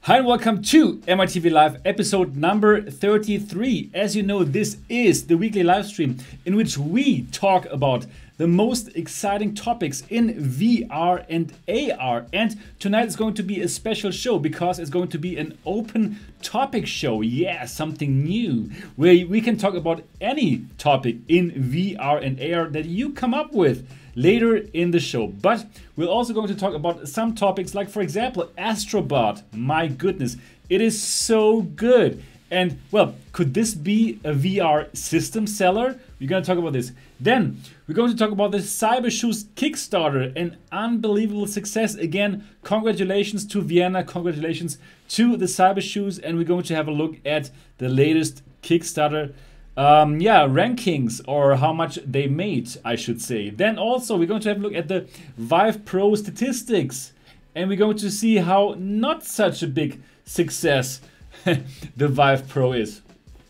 Hi and welcome to MRTV Live episode number 33. As you know, this is the weekly live stream in which we talk about the most exciting topics in VR and AR. And tonight is going to be a special show because it's going to be an open topic show. Yeah, something new where we can talk about any topic in VR and AR that you come up with later in the show. But we're also going to talk about some topics like, for example, Astro Bot. My goodness, it is so good. And well, could this be a VR system seller? We're going to talk about this. Then we're going to talk about the Cybershoes Kickstarter, an unbelievable success. Again, congratulations to Vienna, congratulations to the Cybershoes, and we're going to have a look at the latest Kickstarter rankings, or how much they made, I should say. Then also we're going to have a look at the Vive Pro statistics, and we're going to see how not such a big success the Vive Pro is.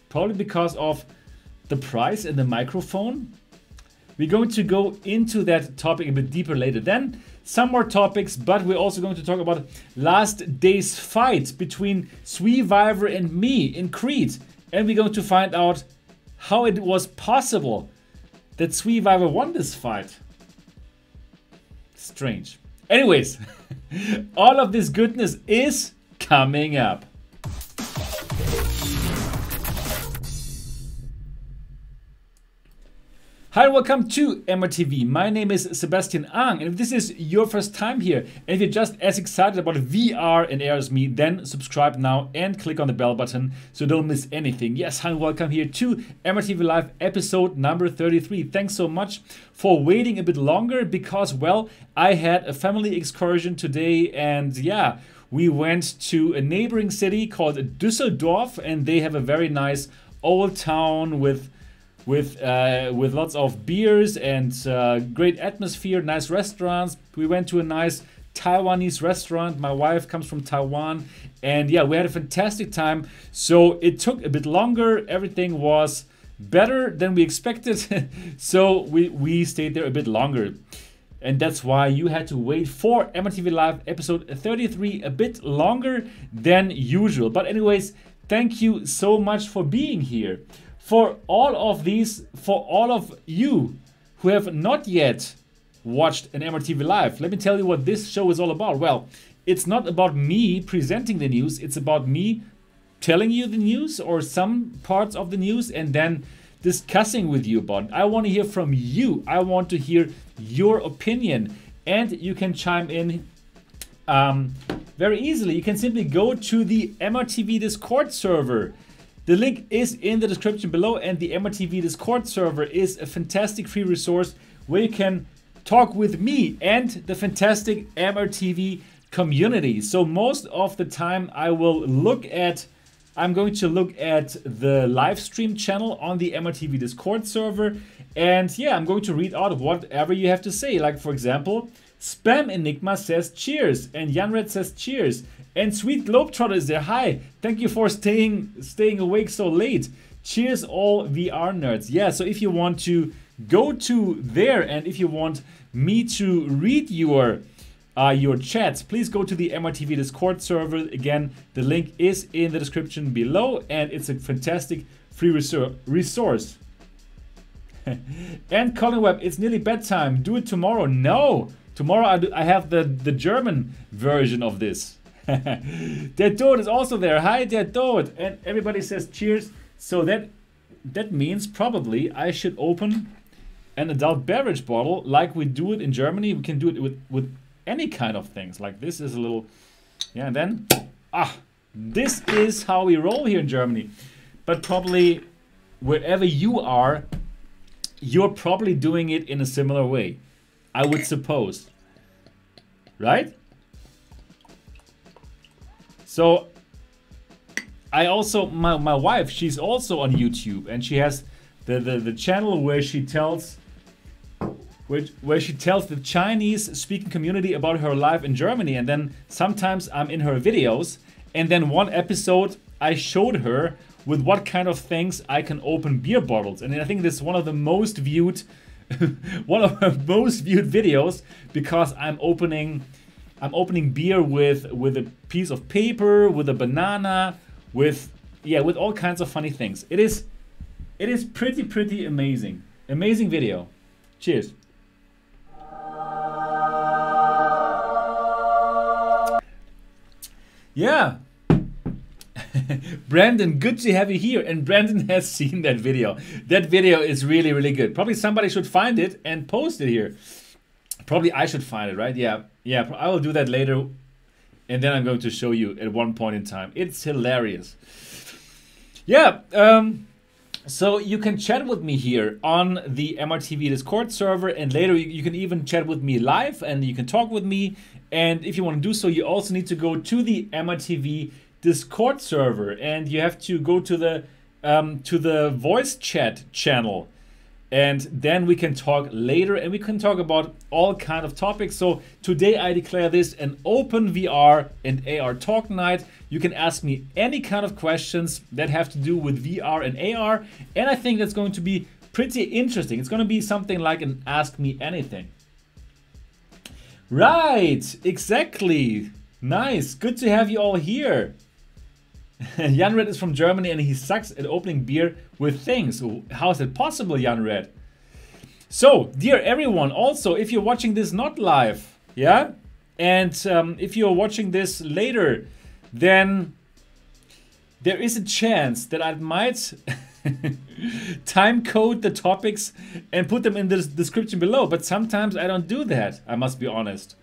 Probably because of the price and the microphone. We're going to go into that topic a bit deeper later. Then some more topics, but we're also going to talk about last day's fight between Sweeviver and me in Crete, and we're going to find out how it was possible that Sweeviver won this fight. Strange. Anyways, all of this goodness is coming up. Hi and welcome to MRTV. My name is Sebastian Ang, and if this is your first time here, and if you're just as excited about VR and AR as me, then subscribe now and click on the bell button so don't miss anything. Yes, hi and welcome here to MRTV Live episode number 33. Thanks so much for waiting a bit longer because, well, I had a family excursion today, and yeah, we went to a neighboring city called Düsseldorf, and they have a very nice old town with lots of beers and great atmosphere, nice restaurants. We went to a nice Taiwanese restaurant. My wife comes from Taiwan, and yeah, we had a fantastic time. So it took a bit longer. Everything was better than we expected. So we stayed there a bit longer. And that's why you had to wait for MRTV Live episode 33 a bit longer than usual. But anyways, thank you so much for being here. For all of you who have not yet watched an MRTV Live, let me tell you what this show is all about. Well, it's not about me presenting the news, it's about me telling you the news or some parts of the news and then discussing with you about it. I want to hear from you. I want to hear your opinion, and you can chime in very easily. You can simply go to the MRTV Discord server. The link is in the description below, and the MRTV Discord server is a fantastic free resource where you can talk with me and the fantastic MRTV community. So most of the time I'm going to look at the live stream channel on the MRTV Discord server, and yeah, I'm going to read out whatever you have to say. Like, for example, Spam Enigma says cheers, and Janred says cheers. And Sweet Globetrotter is there. Hi, thank you for staying awake so late. Cheers all VR nerds. Yeah, so if you want to go to there and if you want me to read your chats, please go to the MRTV Discord server. Again, the link is in the description below, and it's a fantastic free resource. And Colin Webb, it's nearly bedtime. Do it tomorrow. No, tomorrow I have the German version of this. Der Tod is also there. Hi, Der Tod. And everybody says cheers. So that means probably I should open an adult beverage bottle like we do it in Germany. We can do it with any kind of things. Like this is a little, yeah, and then, this is how we roll here in Germany. But probably wherever you are, you're probably doing it in a similar way, I would suppose. Right? So I also, my wife, she's also on YouTube, and she has the channel where she tells the Chinese speaking community about her life in Germany, and then sometimes I'm in her videos, and then one episode I showed her with what kind of things I can open beer bottles, and I think this is one of the most viewed videos because I'm opening I'm opening beer with a piece of paper, with a banana, with all kinds of funny things. It is pretty amazing. Amazing video. Cheers. Yeah. Brandon, good to have you here. And Brandon has seen that video. That video is really good. Probably somebody should find it and post it here. Probably I should find it, right? Yeah, I will do that later. And then I'm going to show you at one point in time. It's hilarious. Yeah, so you can chat with me here on the MRTV Discord server, and later you can even chat with me live and you can talk with me. And if you want to do so, you also need to go to the MRTV Discord server, and you have to go to the voice chat channel, and then we can talk later, and we can talk about all kind of topics. So today I declare this an open VR and AR talk night. You can ask me any kind of questions that have to do with VR and AR, and I think that's going to be pretty interesting. It's going to be something like an Ask Me Anything. Right, exactly. Nice, good to have you all here. Jan-Red is from Germany and he sucks at opening beer with things. How is it possible, Jan-Red? So, dear everyone, also, if you're watching this not live, yeah? And if you're watching this later, then there is a chance that I might time code the topics and put them in the description below. But sometimes I don't do that, I must be honest.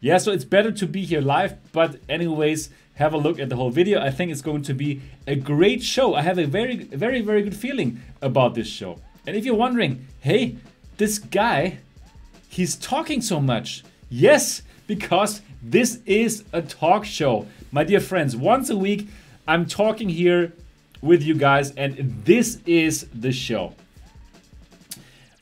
Yeah, so it's better to be here live, but anyways, have a look at the whole video. I think it's going to be a great show. I have a very good feeling about this show. And if you're wondering, hey, this guy, he's talking so much. Yes, because this is a talk show. My dear friends, once a week, I'm talking here with you guys, and this is the show.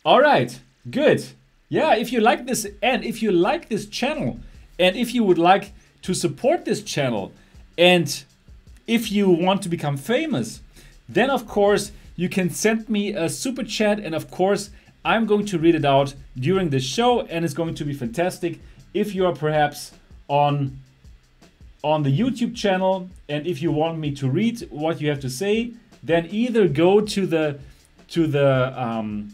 All right, good. Yeah, if you like this, and if you like this channel, and if you would like to support this channel, and if you want to become famous, then of course you can send me a super chat, and of course I'm going to read it out during the show, and it's going to be fantastic. If you are perhaps on the YouTube channel, and if you want me to read what you have to say, then either go to the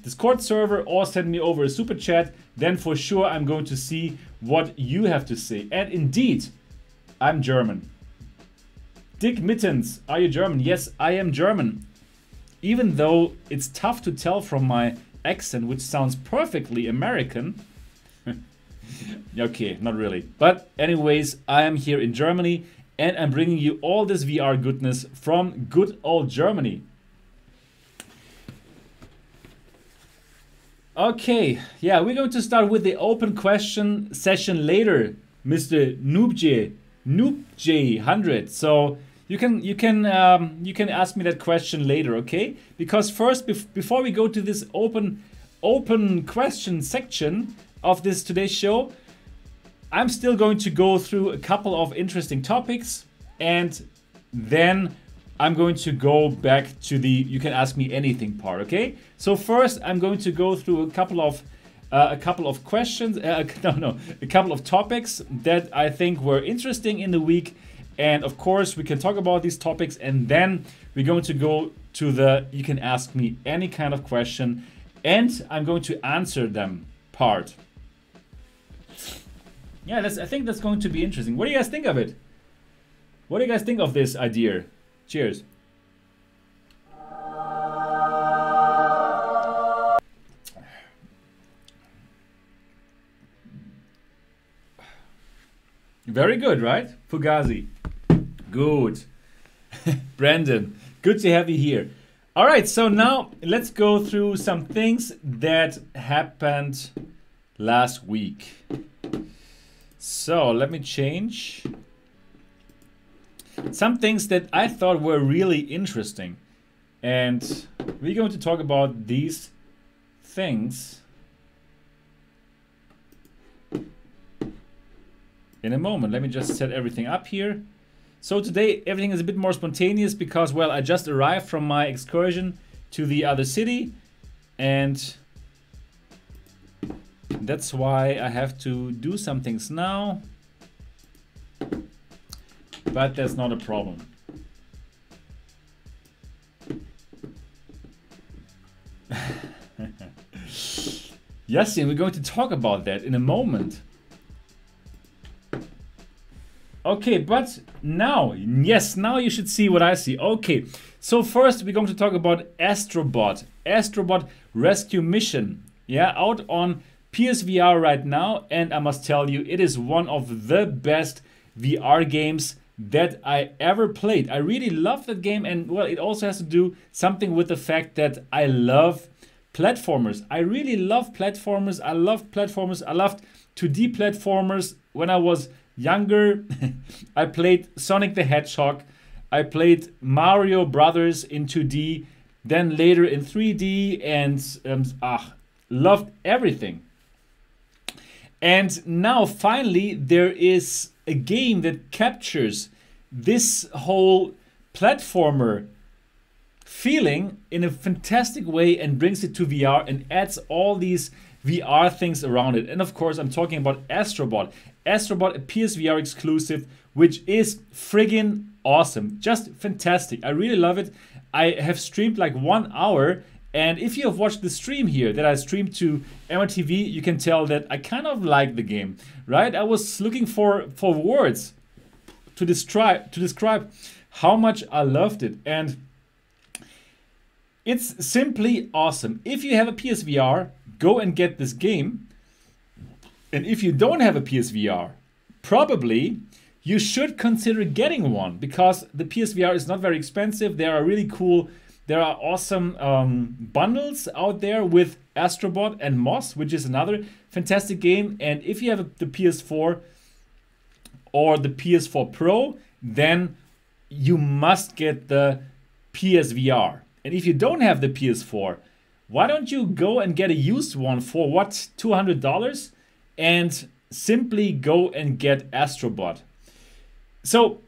Discord server or send me over a super chat. Then for sure I'm going to see what you have to say. And indeed, I'm German. Dick Mittens, are you German? Yes, I am German. Even though it's tough to tell from my accent, which sounds perfectly American. Okay, not really. But anyways, I am here in Germany, and I'm bringing you all this VR goodness from good old Germany. Okay, yeah, we're going to start with the open question session later, Mr. Noobj100. So you can ask me that question later, okay? Because first, before we go to this open question section of this today's show, I'm still going to go through a couple of interesting topics, and then I'm going to go back to the you can ask me anything part, okay? So first I'm going to go through a couple of questions, a couple of topics that I think were interesting in the week, and of course we can talk about these topics, and then we're going to go to the you can ask me any kind of question, and I'm going to answer them part. Yeah, I think that's going to be interesting. What do you guys think of it? What do you guys think of this idea? Cheers. Very good, right? Fugazi. Good. Brandon, good to have you here. All right, so now let's go through some things that happened last week. So let me change some things that I thought were really interesting. And we're going to talk about these things in a moment. Let me just set everything up here. So today everything is a bit more spontaneous because, well, I just arrived from my excursion to the other city, and that's why I have to do some things now. but that's not a problem. Yes, and we're going to talk about that in a moment. Okay, but now, yes, now you should see what I see. Okay, so first we're going to talk about Astro Bot. Astro Bot Rescue Mission. Yeah, out on PSVR right now, and I must tell you, it is one of the best VR games that I ever played. I really love that game, and well, it also has to do something with the fact that I love platformers. I really love platformers. I love platformers. I loved 2D platformers when I was younger. I played Sonic the Hedgehog. I played Mario Brothers in 2D, then later in 3D, and loved everything. And now finally there is a game that captures this whole platformer feeling in a fantastic way and brings it to VR and adds all these VR things around it. And of course I'm talking about Astro Bot. Astro Bot, a PSVR exclusive, which is friggin' awesome. Just fantastic. I really love it. I have streamed like 1 hour, and if you have watched the stream here that I streamed to MRTV, you can tell that I kind of like the game, right? I was looking for words to describe how much I loved it, and it's simply awesome. If you have a PSVR, go and get this game. And if you don't have a PSVR, probably you should consider getting one, because the PSVR is not very expensive. There are really cool, there are awesome bundles out there with Astro Bot and Moss, which is another fantastic game. And if you have the PS4 or the PS4 Pro, then you must get the PSVR. And if you don't have the PS4, why don't you go and get a used one for what, $200, and simply go and get Astro Bot. So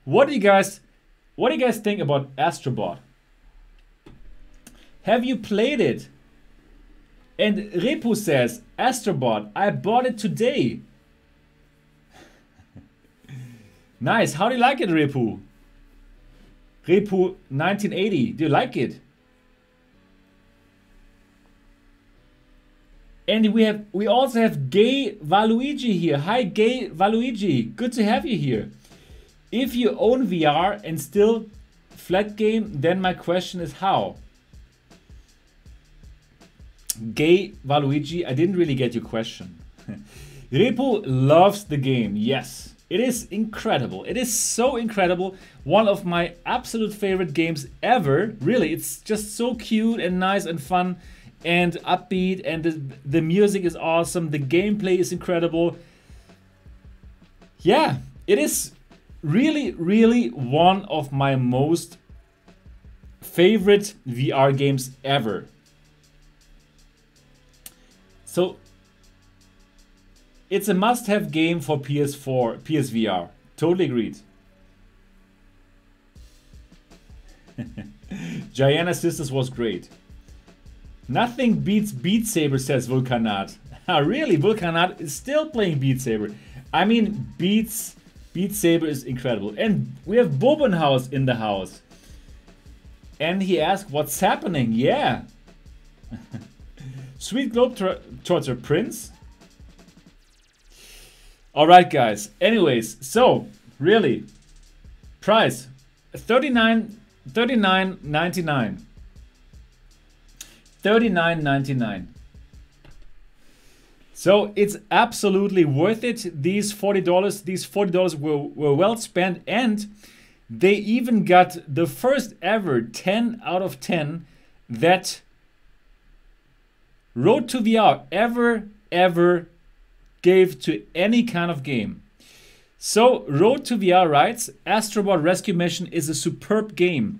what do you guys think about Astro Bot? Have you played it? And Repu says, Astro Bot, I bought it today. Nice. How do you like it, Repu? Repu 1980, do you like it? And we also have Gay Valuigi here. Hi Gay Valuigi, good to have you here. If you own VR and still flat game, then my question is how? Gay Valuigi, I didn't really get your question. Repu loves the game, yes. It is incredible. It is so incredible. One of my absolute favorite games ever. Really, it's just so cute and nice and fun and upbeat, and the music is awesome. The gameplay is incredible. Yeah, it is really, really one of my most favorite VR games ever. So it's a must-have game for PS4, PSVR. Totally agreed. Gianna Sisters was great. Nothing beats Beat Saber, says Vulkanat. Really? Vulkanat is still playing Beat Saber. I mean, Beat Saber is incredible. And we have Bobenhaus in the house. And he asked, what's happening? Yeah. Sweet Globetrotter Prince. Alright guys, anyways, so really, price $39.99. $39.99. So it's absolutely worth it. These $40 were well spent, and they even got the first ever 10 out of 10 that Road to VR ever gave to any kind of game. So Road to VR writes, Astro Bot Rescue Mission is a superb game.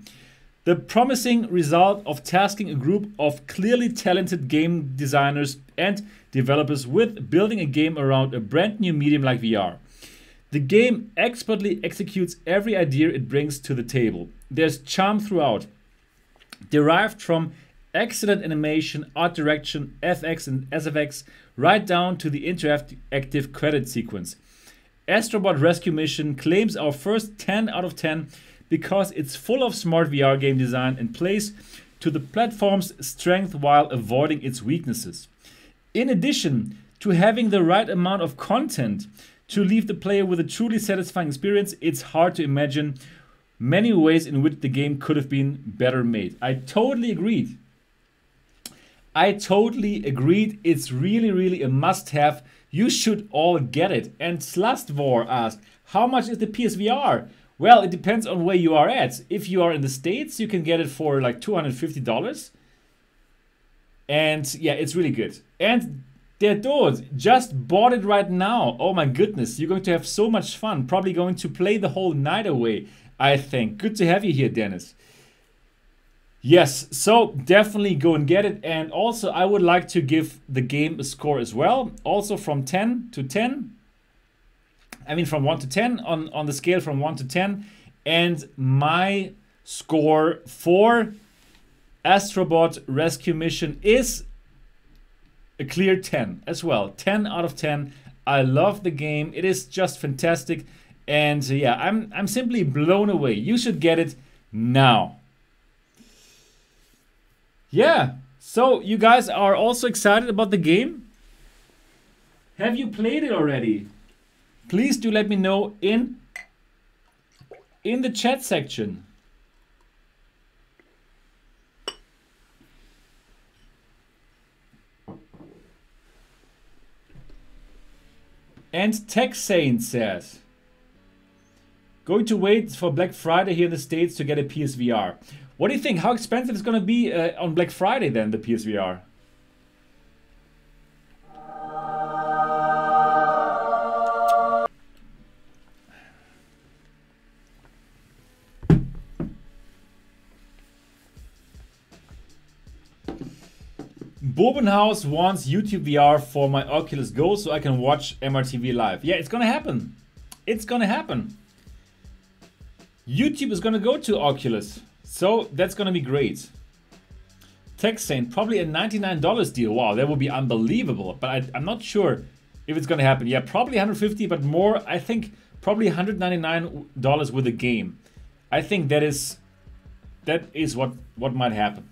The promising result of tasking a group of clearly talented game designers and developers with building a game around a brand new medium like VR. The game expertly executes every idea it brings to the table. There's charm throughout, derived from excellent animation, art direction, FX and SFX, right down to the interactive credit sequence. Astro Bot Rescue Mission claims our first 10 out of 10 because it's full of smart VR game design and plays to the platform's strength while avoiding its weaknesses. In addition to having the right amount of content to leave the player with a truly satisfying experience, it's hard to imagine many ways in which the game could have been better made. I totally agreed. It's really, really a must-have. You should all get it. And Slustvor asked, how much is the PSVR? Well, it depends on where you are at. If you are in the States, you can get it for like $250. And yeah, it's really good. And der Dod just bought it right now. Oh my goodness, you're going to have so much fun. Probably going to play the whole night away, I think. Good to have you here, Dennis. Yes, so definitely go and get it. And also, I would like to give the game a score as well. Also from 10 to 10. I mean, from 1 to 10 on the scale from 1 to 10. And my score for Astro Bot Rescue Mission is a clear 10 as well. 10 out of 10. I love the game. It is just fantastic. And yeah, I'm simply blown away. You should get it now. Yeah, so you guys are also excited about the game? Have you played it already? Please do let me know in the chat section. And TechSaint says, going to wait for Black Friday here in the States to get a PSVR. What do you think? How expensive is going to be on Black Friday then, the PSVR? Bobenhaus wants YouTube VR for my Oculus Go so I can watch MRTV live. Yeah, it's going to happen. It's going to happen. YouTube is going to go to Oculus. So that's going to be great. TechSaint, probably a $99 deal. Wow, that would be unbelievable. But I'm not sure if it's going to happen. Yeah, probably $150, but more. I think probably $199 with a game. I think that is what might happen.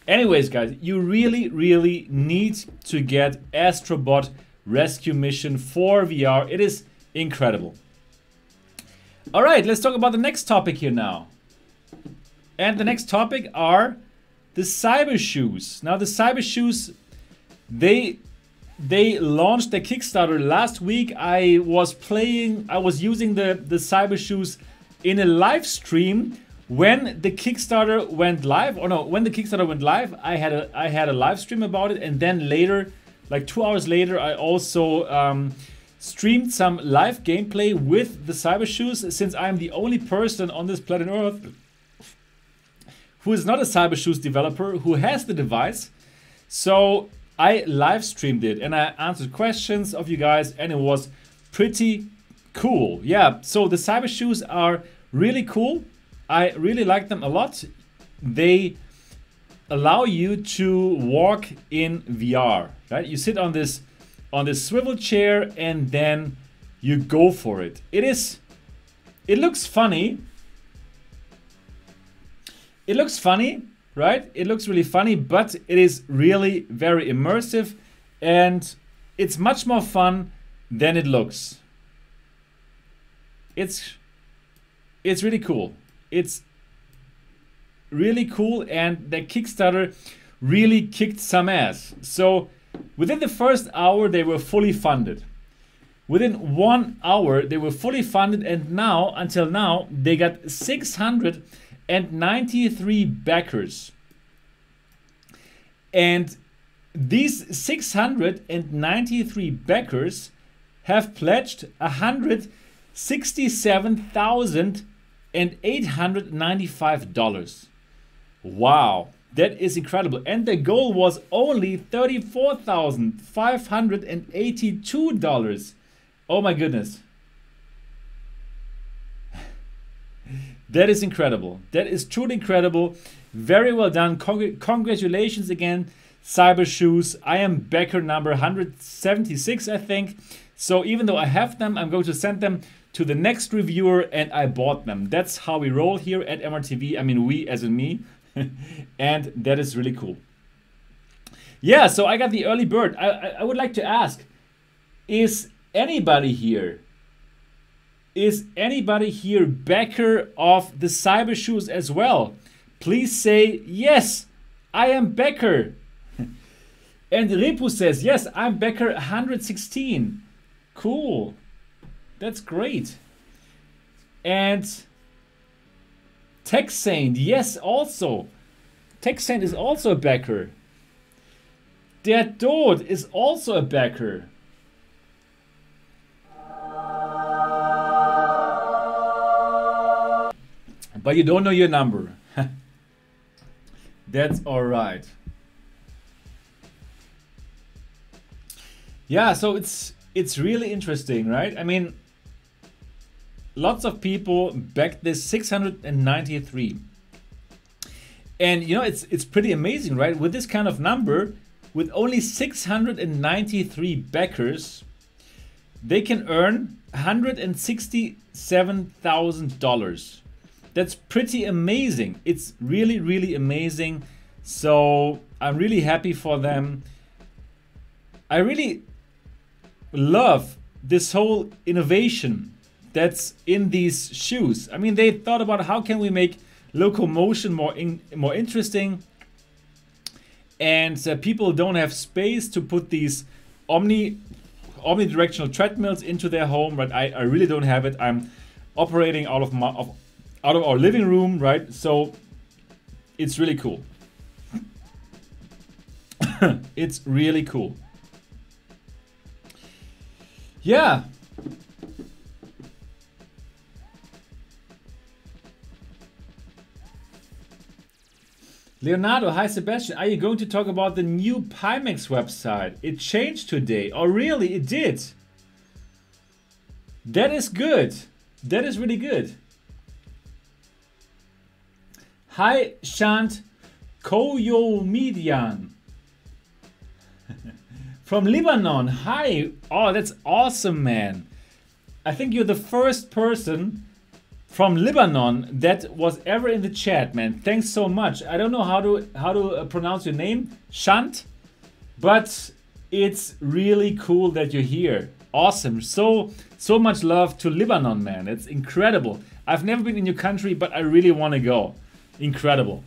Anyways, guys, you really, really need to get Astro Bot Rescue Mission for VR. It is incredible. All right, let's talk about the next topic here now. And the next topic are the cyber shoes. Now the cyber shoes, they launched their Kickstarter last week. I was using the cyber shoes in a live stream when the Kickstarter went live. Or no, when the Kickstarter went live, I had a live stream about it, and then later, like 2 hours later, I also streamed some live gameplay with the cyber shoes, since I'm the only person on this planet Earth who is not a cyber shoes developer who has the device. So I live streamed it and I answered questions of you guys, and it was pretty cool. Yeah, so the cyber shoes are really cool. I really like them a lot. They allow you to walk in VR, right? You sit on this swivel chair and then you go for it. It looks funny. It looks funny, right? It looks really funny, but it is really very immersive and it's much more fun than it looks. It's really cool. It's really cool, and the Kickstarter really kicked some ass. So within the first hour, they were fully funded. Within 1 hour, they were fully funded, and now, until now, they got 693 backers. And these 693 backers have pledged $167,895. Wow, that is incredible. And the goal was only $34,582. Oh my goodness. That is incredible. That is truly incredible. Very well done. Congratulations again, Cyber Shoes. I am backer number 176, I think. So even though I have them, I'm going to send them to the next reviewer, and I bought them. That's how we roll here at MRTV. I mean, we as in me. And that is really cool. Yeah, so I got the early bird. I would like to ask, is anybody here backer of the cyber shoes as well? Please say, yes, I am backer. And Repu says, yes, I'm backer 116. Cool. That's great. And Texane, yes, also. Texane is also a backer. Der Tod is also a backer. But you don't know your number. That's all right. Yeah, so it's really interesting, right? I mean, lots of people backed this 693. And you know, it's pretty amazing, right? With this kind of number, with only 693 backers, they can earn $167,000. That's pretty amazing. It's really, really amazing. So I'm really happy for them. I really love this whole innovation that's in these shoes. I mean, they thought about how can we make locomotion more interesting, and people don't have space to put these omnidirectional treadmills into their home, right? I really don't have it. I'm operating out of our living room, right? So it's really cool. It's really cool. Yeah. Leonardo, hi Sebastian. Are you going to talk about the new Pimax website? It changed today. Oh, really? It did. That is good. That is really good. Hi Shant Koyomedian from Lebanon. Hi. Oh, that's awesome, man. I think you're the first person from Lebanon that was ever in the chat, man. Thanks so much. I don't know how to pronounce your name, Shant, but it's really cool that you're here. Awesome. So much love to Lebanon, man. It's incredible. I've never been in your country, but I really want to go. Incredible.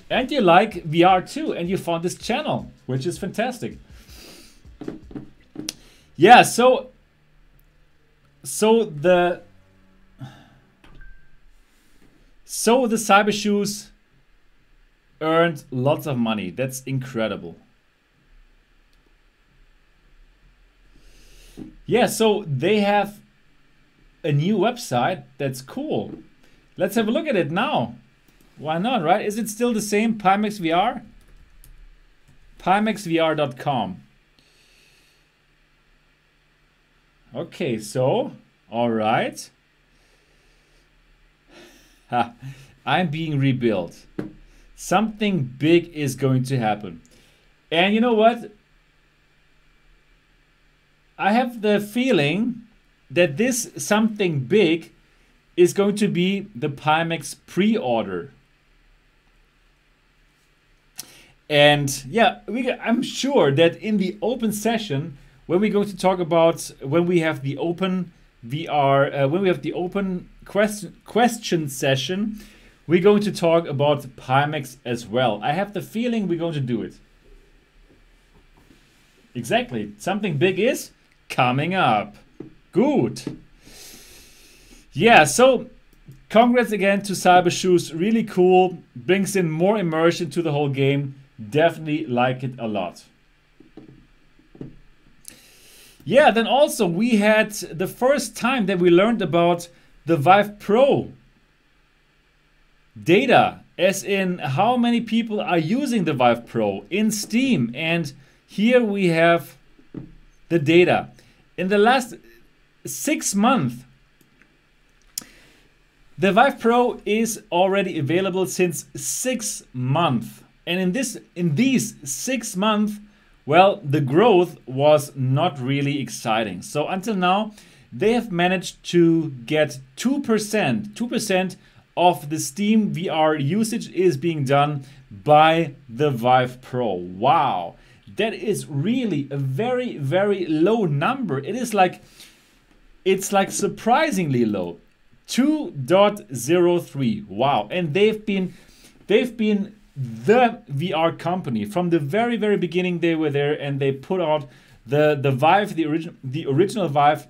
And you like VR too, and you found this channel, which is fantastic. Yeah, so the cyber shoes earned lots of money. That's incredible. Yeah, so they have a new website. That's cool. Let's have a look at it now. Why not, right? Is it still the same, Pimax VR? Pimaxvr.com. Okay, so, all right. I'm being rebuilt. Something big is going to happen. And you know what? I have the feeling that this something big is going to be the Pimax pre-order. And yeah, I'm sure that in the open session, when we're going to talk about when we have the open VR, when we have the open question session, we're going to talk about Pimax as well. I have the feeling we're going to do it. Exactly. Something big is coming up. Good. Yeah, so congrats again to Cyber Shoes. Really cool. Brings in more immersion to the whole game. Definitely like it a lot. Yeah, then also we had the first time that we learned about the Vive Pro data, as in how many people are using the Vive Pro in Steam. And here we have the data. In the last 6 months, the Vive Pro is already available since 6 months. And in these 6 months, Well, the growth was not really exciting. So until now, they have managed to get 2% of the Steam VR usage is being done by the Vive Pro. Wow, that is really a very, very low number. It's like surprisingly low. 2.03. Wow, and they've been the VR company from the very, very beginning. They were there and they put out the Vive, the original Vive,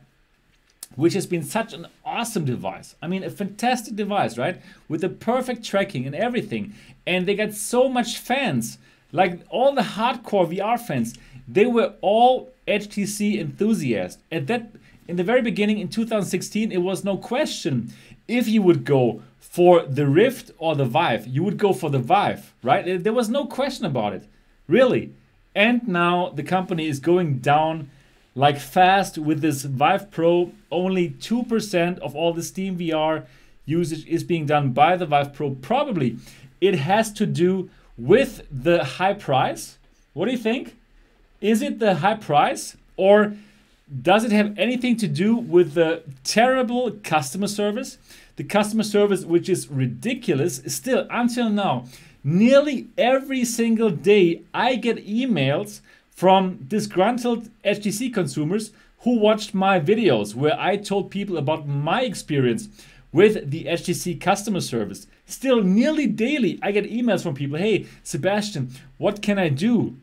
which has been such an awesome device. I mean, a fantastic device, right? With the perfect tracking and everything. And they got so much fans, like all the hardcore VR fans. They were all HTC enthusiasts. In the very beginning, in 2016, it was no question if you would go for the Rift or the Vive. You would go for the Vive, right? There was no question about it, really. And now the company is going down like fast with this Vive Pro. Only 2% of all the Steam VR usage is being done by the Vive Pro. Probably it has to do with the high price. What do you think? Is it the high price, or does it have anything to do with the terrible customer service? The customer service, which is ridiculous. Still, until now, nearly every single day I get emails from disgruntled HTC consumers who watched my videos where I told people about my experience with the HTC customer service. Still, nearly daily, I get emails from people. Hey, Sebastian, what can I do?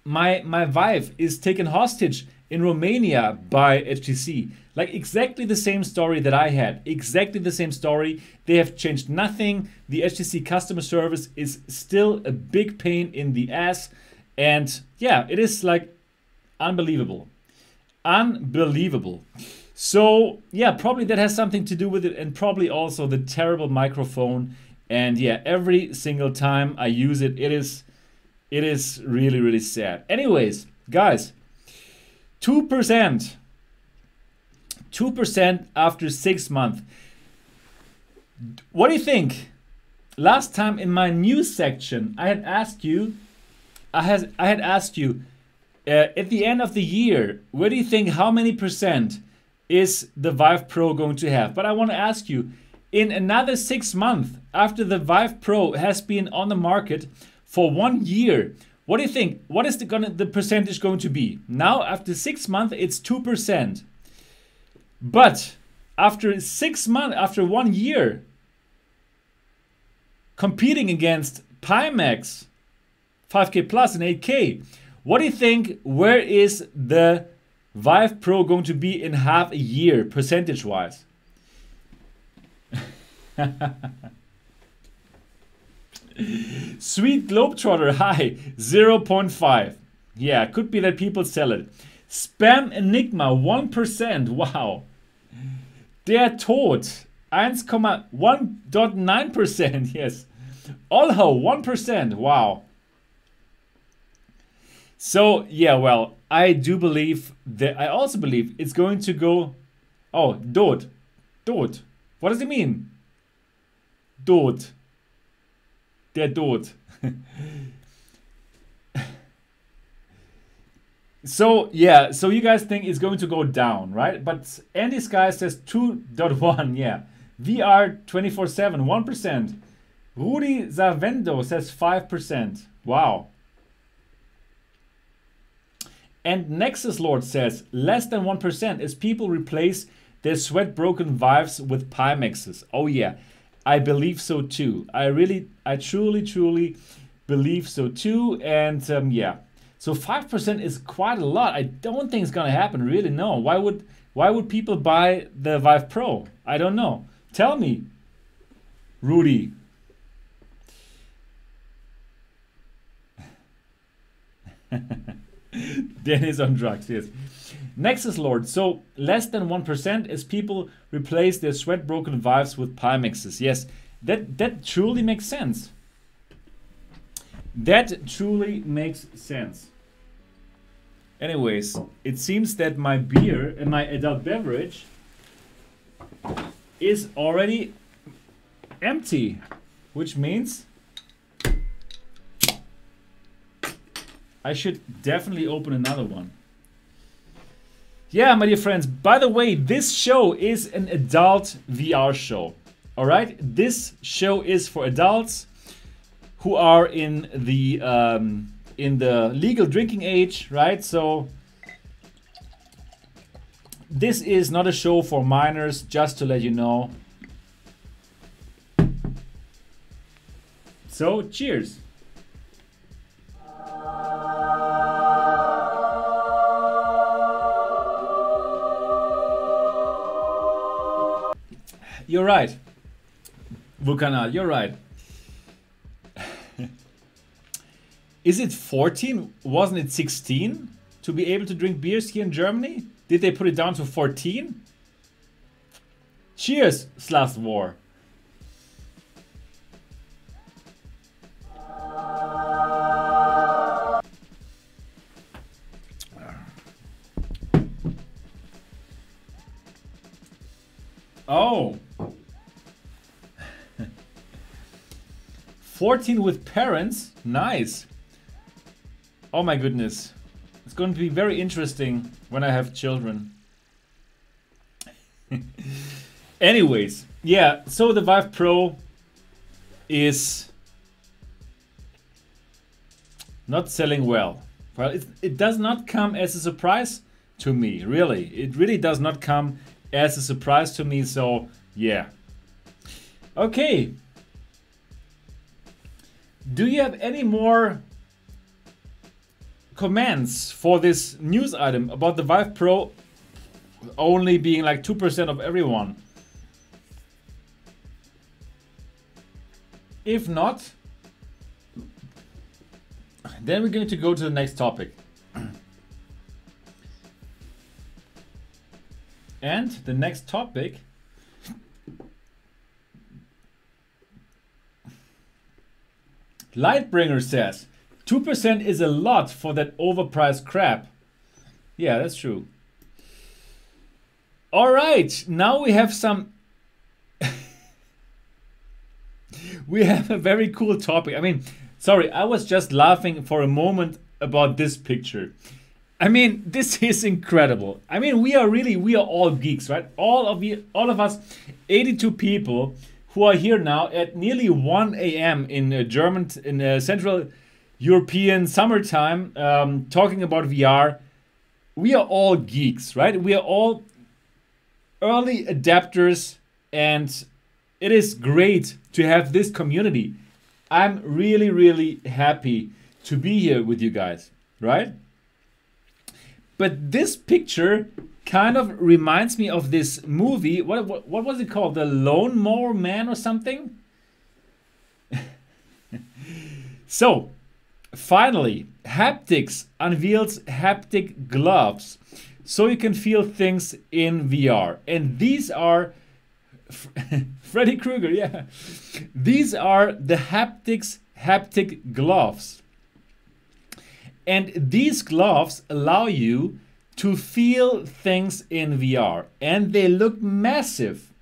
My Vive is taken hostage in Romania by HTC. Like exactly the same story that I had. Exactly the same story. They have changed nothing. The HTC customer service is still a big pain in the ass. And yeah, it is like unbelievable. Unbelievable. So yeah, probably that has something to do with it, and probably also the terrible microphone. And yeah, every single time I use it, it is really, really sad. Anyways, guys, 2% after 6 months. What do you think? Last time in my news section, I had asked you, at the end of the year, where do you think, how many percent is the Vive Pro going to have? But I want to ask you, in another 6 months after the Vive Pro has been on the market for 1 year, what do you think? What is the percentage going to be? Now, after 6 months, it's 2%. But after 6 months, after 1 year, competing against Pimax 5K Plus and 8K, what do you think? Where is the Vive Pro going to be in half a year, percentage-wise? Sweet Globetrotter, hi, 0.5. Yeah, could be that people sell it. Spam Enigma, 1%, wow. Der Tod, 1,9%, yes. Olho, 1%, wow. So, yeah, well, I do believe that, I also believe it's going to go, oh, Dod. Dod. What does it mean? Dod. Der Tod. So, yeah, so you guys think it's going to go down, right? But Andy Sky says 2.1, yeah. VR 24/7, 1%. Rudi Zavendo says 5%. Wow. And Nexus Lord says less than 1% as people replace their sweat-broken Vives with Pimaxes. Oh yeah, I believe so too. I truly believe so too. And yeah, so 5% is quite a lot. I don't think it's gonna happen, really. No. Why would people buy the Vive Pro? I don't know. Tell me, Rudy. Dennis on drugs, yes. Nexus Lord, so less than 1% as people replace their sweat-broken Vives with Pimaxes. Yes, that truly makes sense. That truly makes sense. Anyways, it seems that my beer and my adult beverage is already empty, which means I should definitely open another one. Yeah, my dear friends, by the way, this show is an adult VR show. All right, this show is for adults who are in the legal drinking age, right? So this is not a show for minors, just to let you know. So, cheers. You're right, Vulkanal, you're right. Is it 14? Wasn't it 16 to be able to drink beers here in Germany? Did they put it down to 14? Cheers, Slast War. Oh. 14 with parents? Nice. Oh my goodness. It's going to be very interesting when I have children. Anyways, yeah, so the Vive Pro is not selling well. Well, it does not come as a surprise to me, really. It really does not come as a surprise to me, so yeah. Okay. Do you have any more comments for this news item about the Vive Pro only being like 2% of everyone? If not, then we're going to go to the next topic. And the next topic Lightbringer says 2% is a lot for that overpriced crap. Yeah, that's true. All right, now we have some we have a very cool topic. I mean, sorry, I was just laughing for a moment about this picture. I mean, this is incredible. I mean, we are all geeks, right? All of us 82 people who are here now at nearly 1 a.m. in Central European summertime, talking about VR. We are all geeks, right? We are all early adapters, and it is great to have this community. I'm really, really happy to be here with you guys, right? But this picture kind of reminds me of this movie. What was it called? The Lone Mower Man or something? So, finally, Haptics unveils Haptic Gloves so you can feel things in VR. And these are Freddy Krueger, yeah. These are the Haptic Gloves. And these gloves allow you to feel things in VR. And they look massive.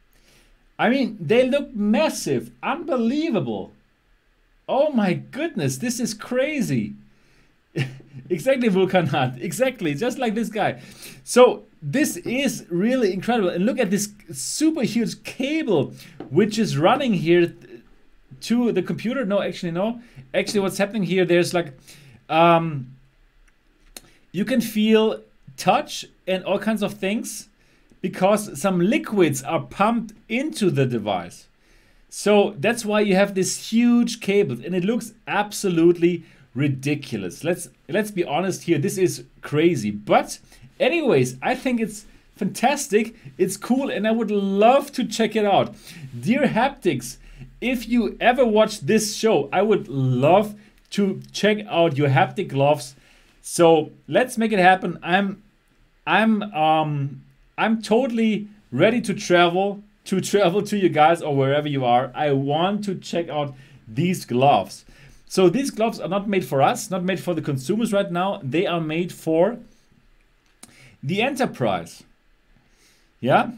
I mean, they look massive. Unbelievable. Oh my goodness, this is crazy. Exactly, Vulkanat. Exactly, just like this guy. So this is really incredible. And look at this super huge cable which is running here to the computer. No, actually, no. Actually, what's happening here, there's like... you can feel touch and all kinds of things because some liquids are pumped into the device. So that's why you have this huge cable, and it looks absolutely ridiculous. Let's be honest here, this is crazy. But anyways, I think it's fantastic, it's cool, and I would love to check it out. Dear Haptics, if you ever watch this show, I would love to check out your Haptic Gloves. So let's make it happen. I'm totally ready to travel to you guys or wherever you are. I want to check out these gloves. So these gloves are not made for us, not made for the consumers right now. They are made for the enterprise. Yeah?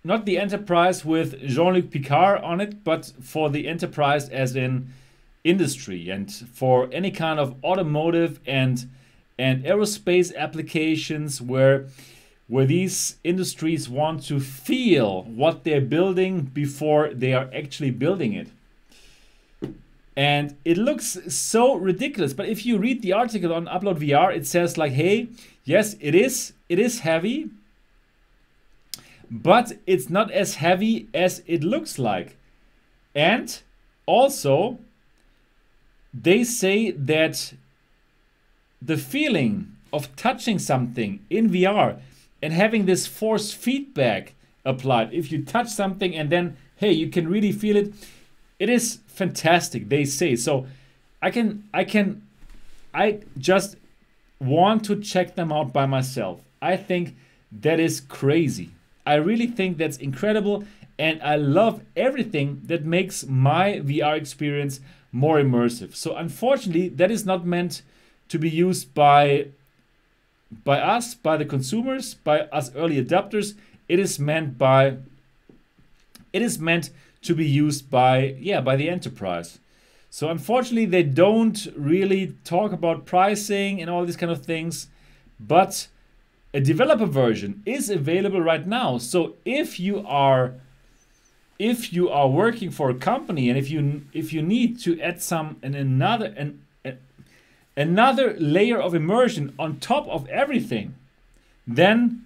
Not the enterprise with Jean-Luc Picard on it, but for the enterprise as in industry and for any kind of automotive and aerospace applications where these industries want to feel what they're building before they are actually building it. And it looks so ridiculous, but if you read the article on Upload VR, it says like, hey, yes, it is heavy, but it's not as heavy as it looks like. And also, they say that the feeling of touching something in VR and having this force feedback applied, if you touch something and then, hey, you can really feel it, it is fantastic, they say. So I just want to check them out by myself. I think that is crazy. I really think that's incredible, and I love everything that makes my VR experience more immersive. So unfortunately, that is not meant to be used by us, by the consumers, by us early adopters. It is meant to be used by the enterprise. So unfortunately, they don't really talk about pricing and all these kind of things, but a developer version is available right now. So if you are working for a company and if you need to add another layer of immersion on top of everything, then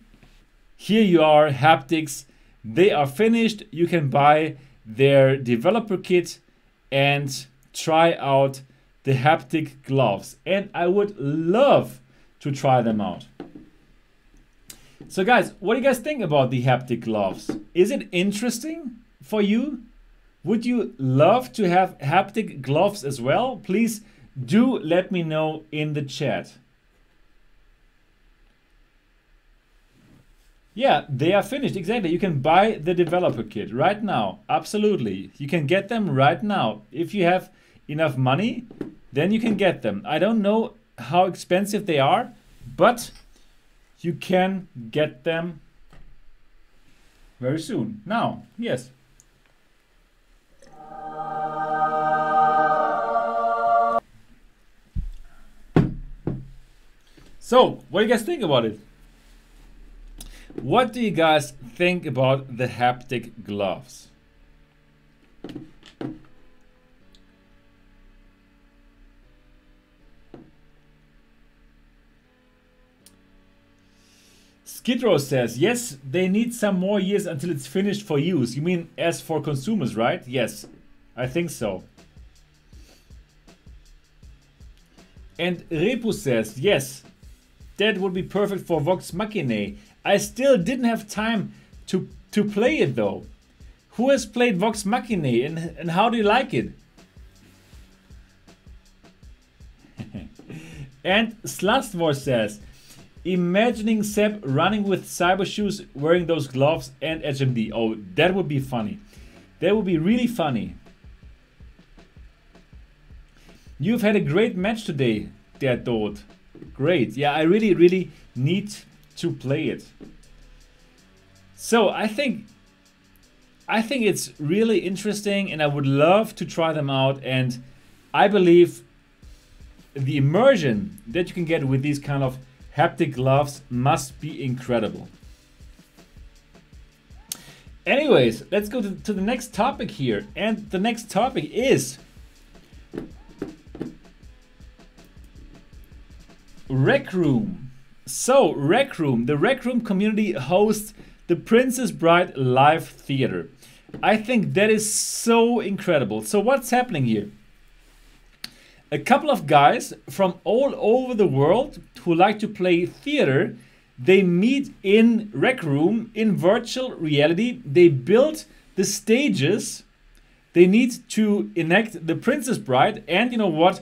here you are, Haptics. They are finished. You can buy their developer kit and try out the Haptic Gloves. And I would love to try them out. So guys, what do you guys think about the Haptic Gloves? Is it interesting for you? Would you love to have Haptic Gloves as well? Please do let me know in the chat. Yeah, they are finished. Exactly. You can buy the developer kit right now. Absolutely. You can get them right now. If you have enough money, then you can get them. I don't know how expensive they are, but you can get them very soon. Now, yes. So, what do you guys think about it? What do you guys think about the Haptic Gloves? Skidrow says, yes, they need some more years until it's finished for use. You mean as for consumers, right? Yes, I think so. And Repu says, yes, that would be perfect for Vox Machinae. I still didn't have time to play it though. Who has played Vox Machinae and how do you like it? And Slustvor says, imagining Seb running with cyber shoes wearing those gloves and HMD. Oh, that would be funny. That would be really funny. You've had a great match today, Der Tod. Great. Yeah, I really need to play it. So I think it's really interesting and I would love to try them out, and I believe the immersion that you can get with these kind of Haptic gloves must be incredible. Anyways, let's go to the next topic here, and the next topic is Rec Room. So Rec Room, the Rec Room community hosts the Princess Bride live theater. I think that is so incredible. So what's happening here? A couple of guys from all over the world who like to play theater, they meet in Rec Room in virtual reality. They build the stages. They need to enact the Princess Bride, and you know what?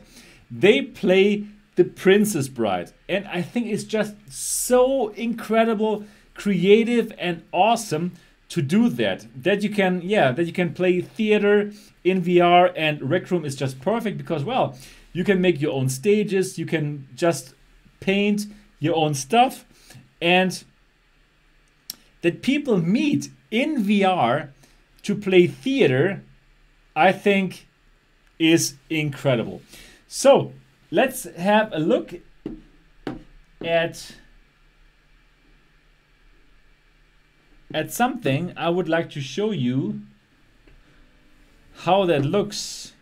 They play the Princess Bride. And I think it's just so incredible, creative and awesome to do that. That you can play theater in VR, and Rec Room is just perfect because, well, you can make your own stages, you can just paint your own stuff, and that people meet in VR to play theater, I think is incredible. So let's have a look at something. I would like to show you how that looks,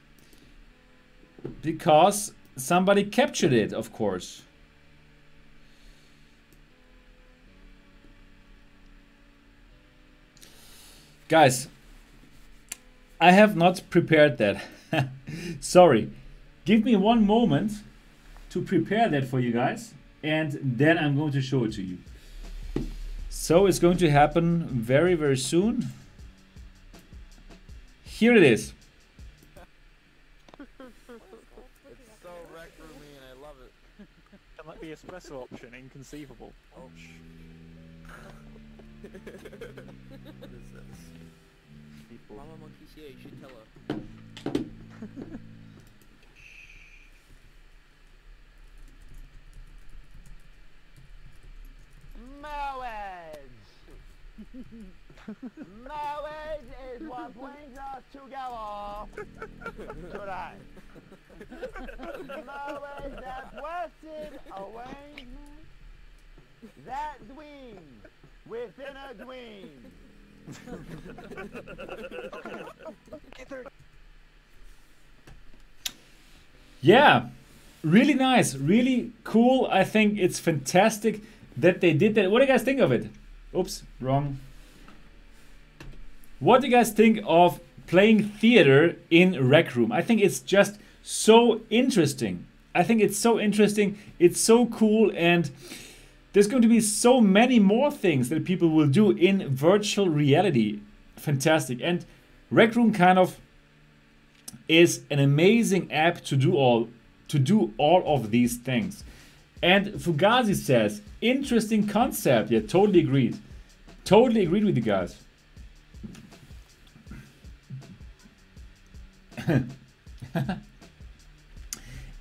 because somebody captured it, of course. Guys, I have not prepared that. Sorry. Give me one moment to prepare that for you guys, and then I'm going to show it to you. So it's going to happen very, very soon. Here it is. It's so rec roomy and I love it. And like the espresso option, inconceivable. Oh, What is this? People. Mama Monkey's here, you should tell her. Marriage is what brings us together today. Marriage, that blessed arrangement, that dream within a dream. Yeah, really nice, really cool. I think it's fantastic that they did that. What do you guys think of it? Oops, wrong. What do you guys think of playing theater in Rec Room? I think it's just so interesting. I think it's so interesting. It's so cool, and there's going to be so many more things that people will do in virtual reality. Fantastic. And Rec Room kind of is an amazing app to do all of these things. And Fugazi says, interesting concept. Yeah, totally agreed. Totally agreed with you guys.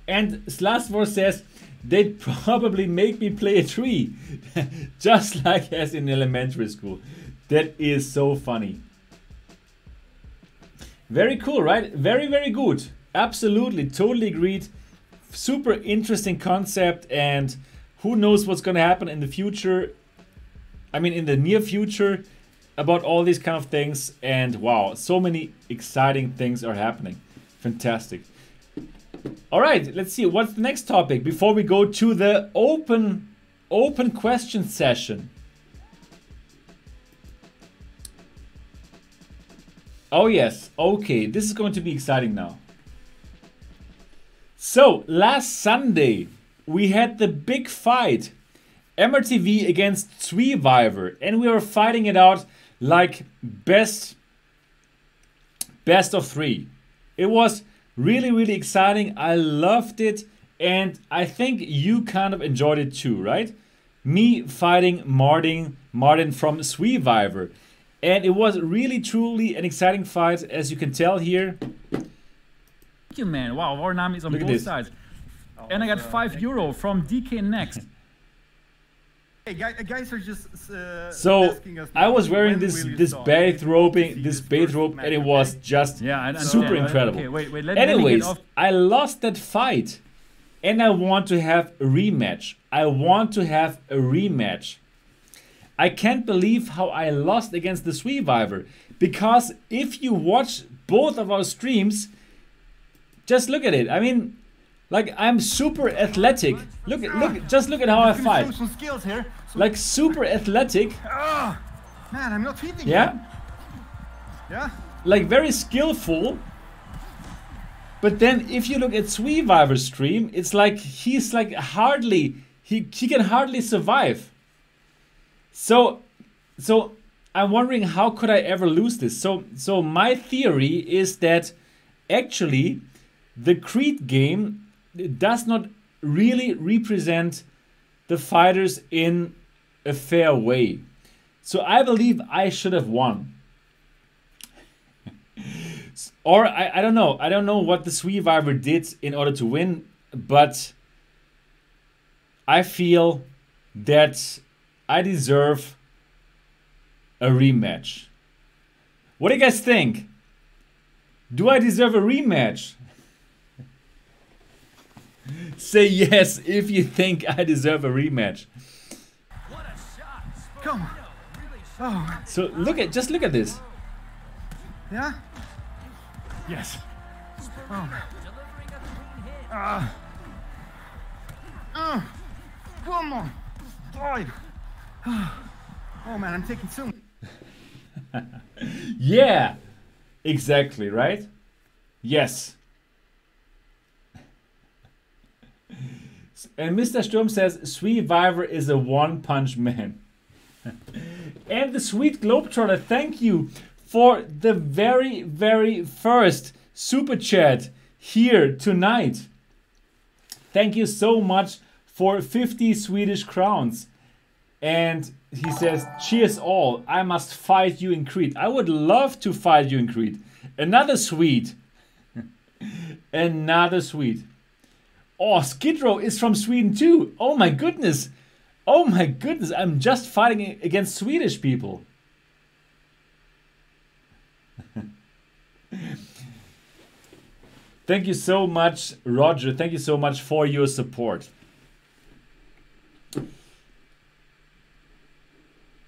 And Slasvor says, they'd probably make me play a tree. Just like as in elementary school. That is so funny. Very cool, right? Very, very good. Absolutely, totally agreed. Super interesting concept, and who knows what's going to happen in the future. I mean, in the near future, about all these kind of things. And wow, so many exciting things are happening. Fantastic. All right, let's see. What's the next topic before we go to the open question session? Oh yes, okay, this is going to be exciting now. So, last Sunday, we had the big fight. MRTV against Survivor, and we were fighting it out like best of 3. It was really, really exciting. I loved it, and I think you kind of enjoyed it too, right? Me fighting Martin from Survivor. And it was really, truly an exciting fight, as you can tell here. Thank you, man. Wow, our name is on Look at both this. sides. And I got €5 from DK Next. Hey, guys are just So asking us I was wearing when this will you this start? bathrobe, See this first bathrobe, match, and it okay? was just Yeah, I understand. super incredible. Okay, wait, let me Anyways, get off. I lost that fight, and I want to have a rematch. I can't believe how I lost against the Survivor, because if you watch both of our streams, just look at it. I mean, like, I'm super athletic. Just look at how I Just gonna fight. show some skills here. So, Like, super athletic. man, I'm not hitting Yeah. you. Yeah. Like, very skillful. But then if you look at Survivor's stream, it's like he's like hardly, he can hardly survive. So I'm wondering, how could I ever lose this? So my theory is that actually the Creed game does not really represent the fighters in a fair way. So I believe I should have won. Or I don't know. I don't know what the Survivor did in order to win, but I feel that I deserve a rematch. What do you guys think? Do I deserve a rematch? Say yes if you think I deserve a rematch. Come on. Oh, So just look at this. yeah? Yes. Oh. Come on. Drive. Oh man, I'm taking so. Yeah, exactly, right? Yes. And Mr. Sturm says, Survivor is a one-punch man. And the sweet Globetrotter, thank you for the very, very first super chat here tonight. Thank you so much for 50 Swedish crowns. And he says, cheers all, I must fight you in Crete. I would love to fight you in Crete. Another Swede. Another Swede. Oh, Skid Row is from Sweden too. Oh my goodness. Oh my goodness, I'm just fighting against Swedish people. Thank you so much, Roger. Thank you so much for your support.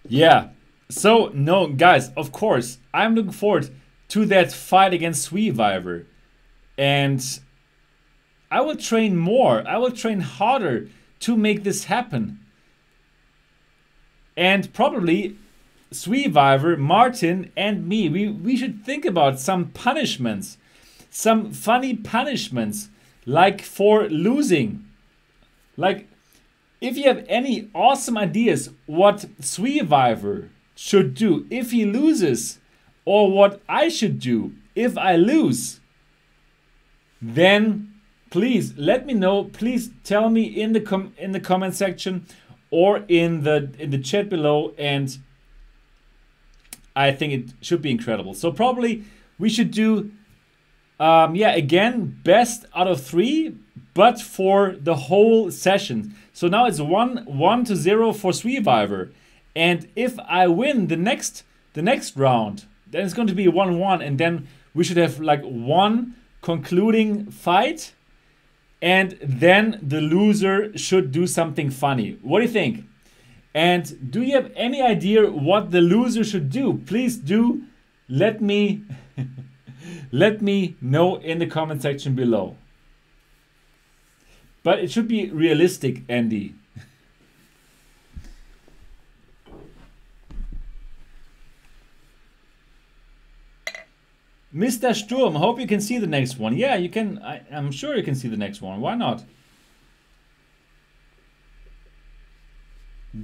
Yeah. So, no, guys, of course, I'm looking forward to that fight against Survivor. And I will train more. I will train harder to make this happen. And probably Survivor, Martin, and me, we should think about some punishments. Some funny punishments, like for losing. Like, if you have any awesome ideas what Survivor should do if he loses, or what I should do if I lose, then please let me know. Please tell me in the comment section or in the chat below, and I think it should be incredible. So probably we should do yeah, again, best out of 3, but for the whole session. So now it's 1-0 for Survivor, and if I win the next round, then it's going to be 1-1, and then we should have like one concluding fight, and then the loser should do something funny. What do you think? And do you have any idea what the loser should do? Please do let me let me know in the comment section below. But it should be realistic, Andy. Mr. Sturm, hope you can see the next one. Yeah, you can. I'm sure you can see the next one. Why not?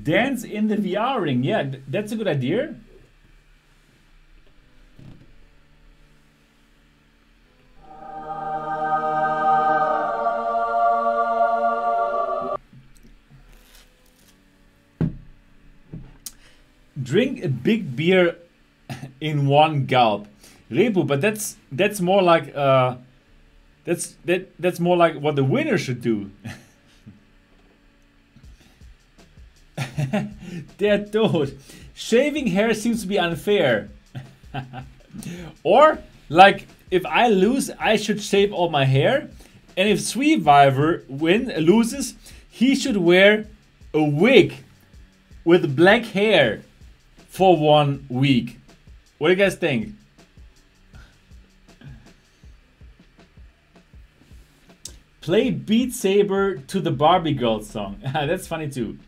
Dance in the VR ring. Yeah, that's a good idea. Drink a big beer in one gulp. Rebu, but that's more like that's more like what the winner should do. Der Tod. Shaving hair seems to be unfair. Or like if I lose, I should shave all my hair, and if Survivor loses, he should wear a wig with black hair for 1 week. What do you guys think? Play Beat Saber to the Barbie Girl song. That's funny too.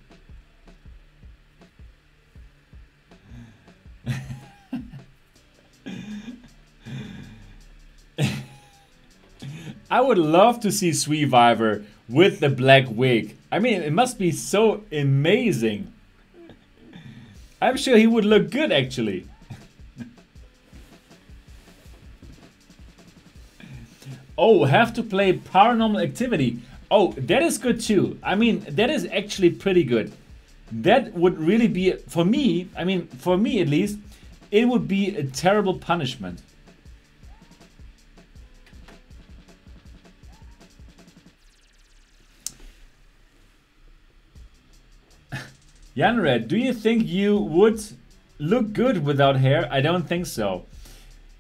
I would love to see Survivor with the black wig. I mean, it must be so amazing. I'm sure he would look good, actually. Oh, have to play Paranormal Activity. Oh, that is good too. I mean, that is actually pretty good. That would really be, for me, I mean, for me at least, it would be a terrible punishment. Janred, do you think you would look good without hair? I don't think so.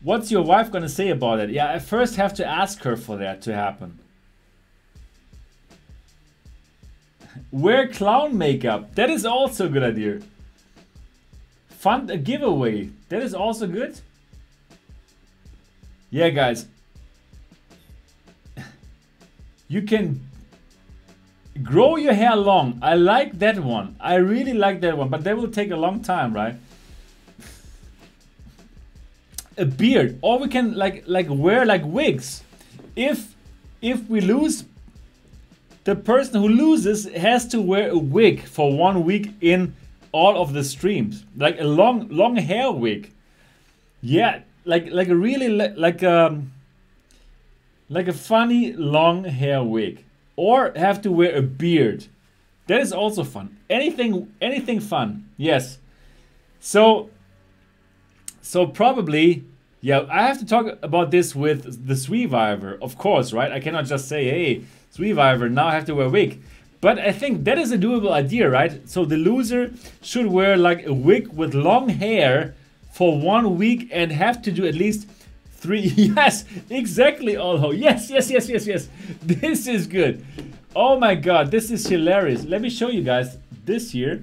What's your wife gonna say about it? Yeah, I first have to ask her for that to happen. Wear clown makeup. That is also a good idea. Fund a giveaway. That is also good. Yeah, guys. You can grow your hair long. I like that one. I really like that one, but that will take a long time, right? A beard, or we can like wear like wigs. If we lose, the person who loses has to wear a wig for 1 week in all of the streams, like a long hair wig. Yeah, like a really like a funny long hair wig, or have to wear a beard. That is also fun. Anything fun. Yes. So probably, yeah, I have to talk about this with the Sweeviver, of course, right? I cannot just say, hey, Sweeviver, now I have to wear a wig. But I think that is a doable idea, right? So the loser should wear like a wig with long hair for 1 week and have to do at least 3. Yes, exactly, Olho. Yes. This is good. Oh my god, this is hilarious. Let me show you guys this here.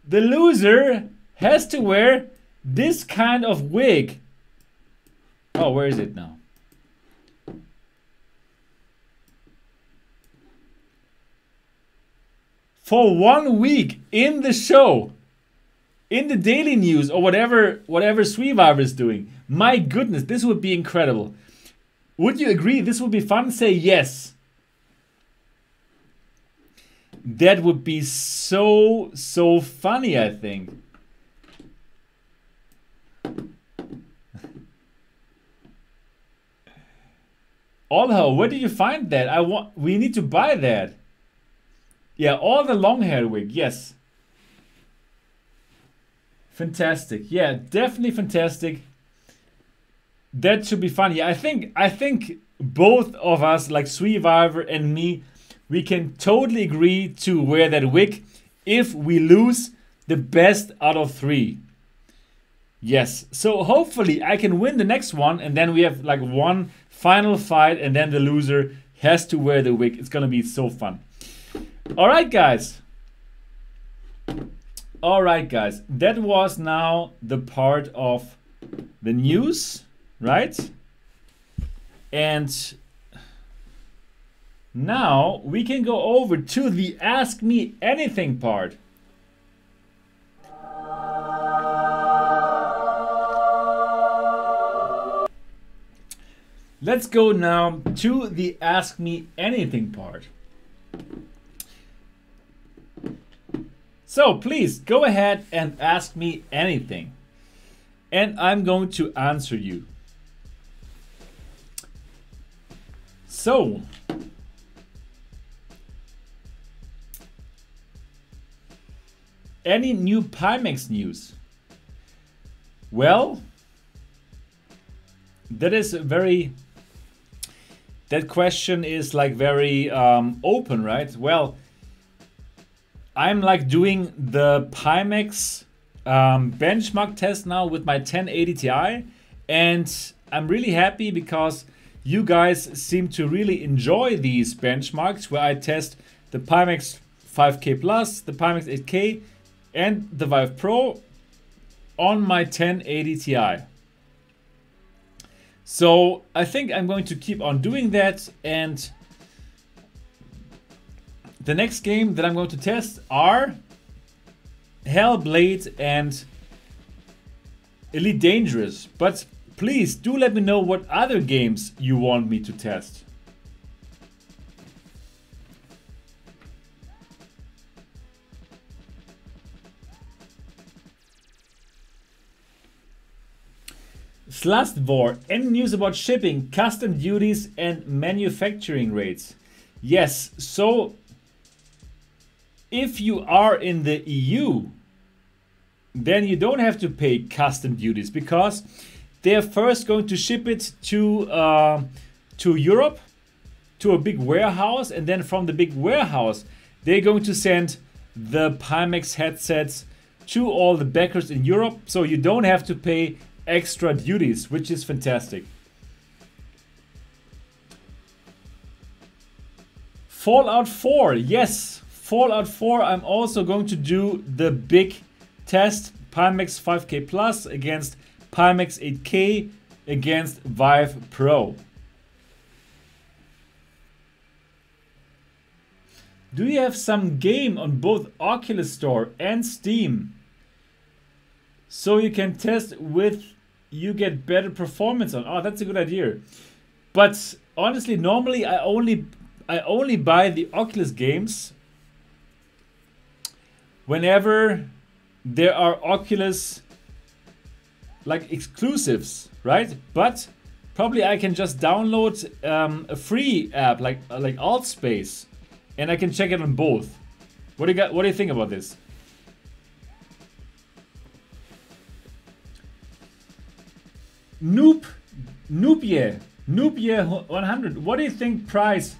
The loser has to wear this kind of wig. Oh, where is it now? For 1 week in the show, in the daily news, or whatever Sweeviver is doing. My goodness, this would be incredible. Would you agree this would be fun? Say yes. That would be so funny, I think. Olho, where did you find that? We need to buy that. Yeah, all the long hair wig, yes. Fantastic. Yeah, definitely fantastic. That should be fun. Yeah, I think both of us, like Sweeviver and me, we can totally agree to wear that wig if we lose the best out of 3. Yes. So hopefully I can win the next one, and then we have like one final fight, and then the loser has to wear the wig. It's gonna be so fun. Alright, guys. Alright, guys. That was now the part of the news, right? And now we can go over to the Ask Me Anything part. Let's go now to the Ask Me Anything part. So please go ahead and ask me anything, and I'm going to answer you. So, any new Pimax news? Well, that is very, that question is like very open, right? Well, I'm like doing the Pimax benchmark test now with my 1080 Ti, and I'm really happy because you guys seem to really enjoy these benchmarks where I test the Pimax 5K Plus, the Pimax 8K, and the Vive Pro on my 1080 Ti. So I think I'm going to keep on doing that, and the next game that I'm going to test are Hellblade and Elite Dangerous. But please do let me know what other games you want me to test. Slastvor, any news about shipping, custom duties and manufacturing rates? Yes, so if you are in the EU, then you don't have to pay custom duties because they're first going to ship it to Europe, to a big warehouse, and then from the big warehouse, they're going to send the Pimax headsets to all the backers in Europe, so you don't have to pay extra duties, which is fantastic. Fallout 4, yes, Fallout 4. I'm also going to do the big test, Pimax 5K Plus against Pimax 8K against Vive Pro. Do you have some game on both Oculus Store and Steam so you can test with you get better performance on? Oh, that's a good idea. But honestly, normally I only buy the Oculus games whenever there are Oculus like exclusives, right? But probably I can just download a free app like AltSpace, and I can check it on both. What do you think about this? Noobye 100. What do you think price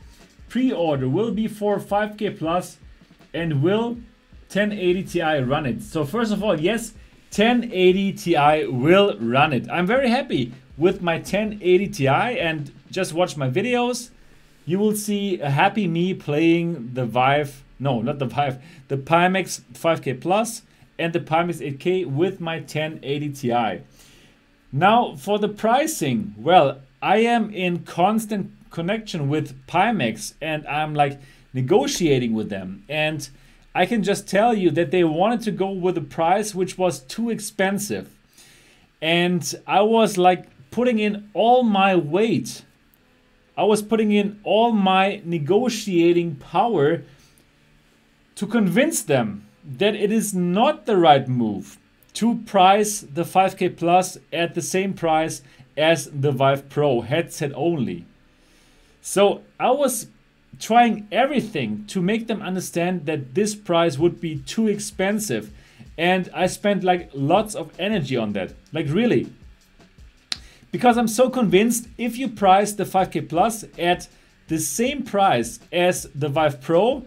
pre-order will be for 5K Plus, and will 1080 Ti run it? So first of all, yes, 1080 Ti will run it. I'm very happy with my 1080 Ti, and just watch my videos. You will see a happy me playing the Vive, no, not the Vive, the Pimax 5K Plus and the Pimax 8K with my 1080 Ti. Now for the pricing, well, I am in constant connection with Pimax, and I'm like negotiating with them, and I can just tell you that they wanted to go with a price which was too expensive, and I was like putting in all my weight. I was putting in all my negotiating power to convince them that it is not the right move to price the 5K Plus at the same price as the Vive Pro headset only. So I was trying everything to make them understand that this price would be too expensive, and I spent like lots of energy on that, like really. Because I'm so convinced if you price the 5K Plus at the same price as the Vive Pro,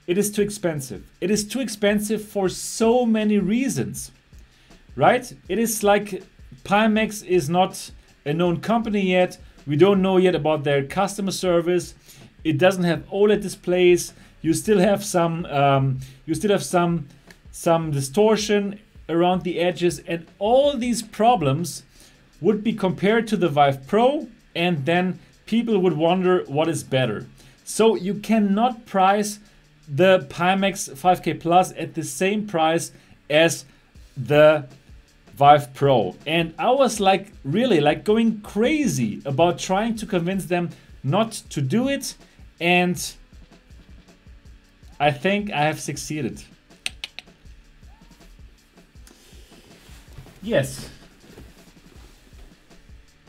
it is too expensive. It is too expensive for so many reasons, right? It is like Pimax is not a known company yet. We don't know yet about their customer service. It doesn't have OLED displays. You still have some distortion around the edges, and all these problems would be compared to the Vive Pro, and then people would wonder what is better. So you cannot price the Pimax 5K Plus at the same price as the Vive Pro. And I was like really like going crazy about trying to convince them not to do it, and I think I have succeeded. Yes.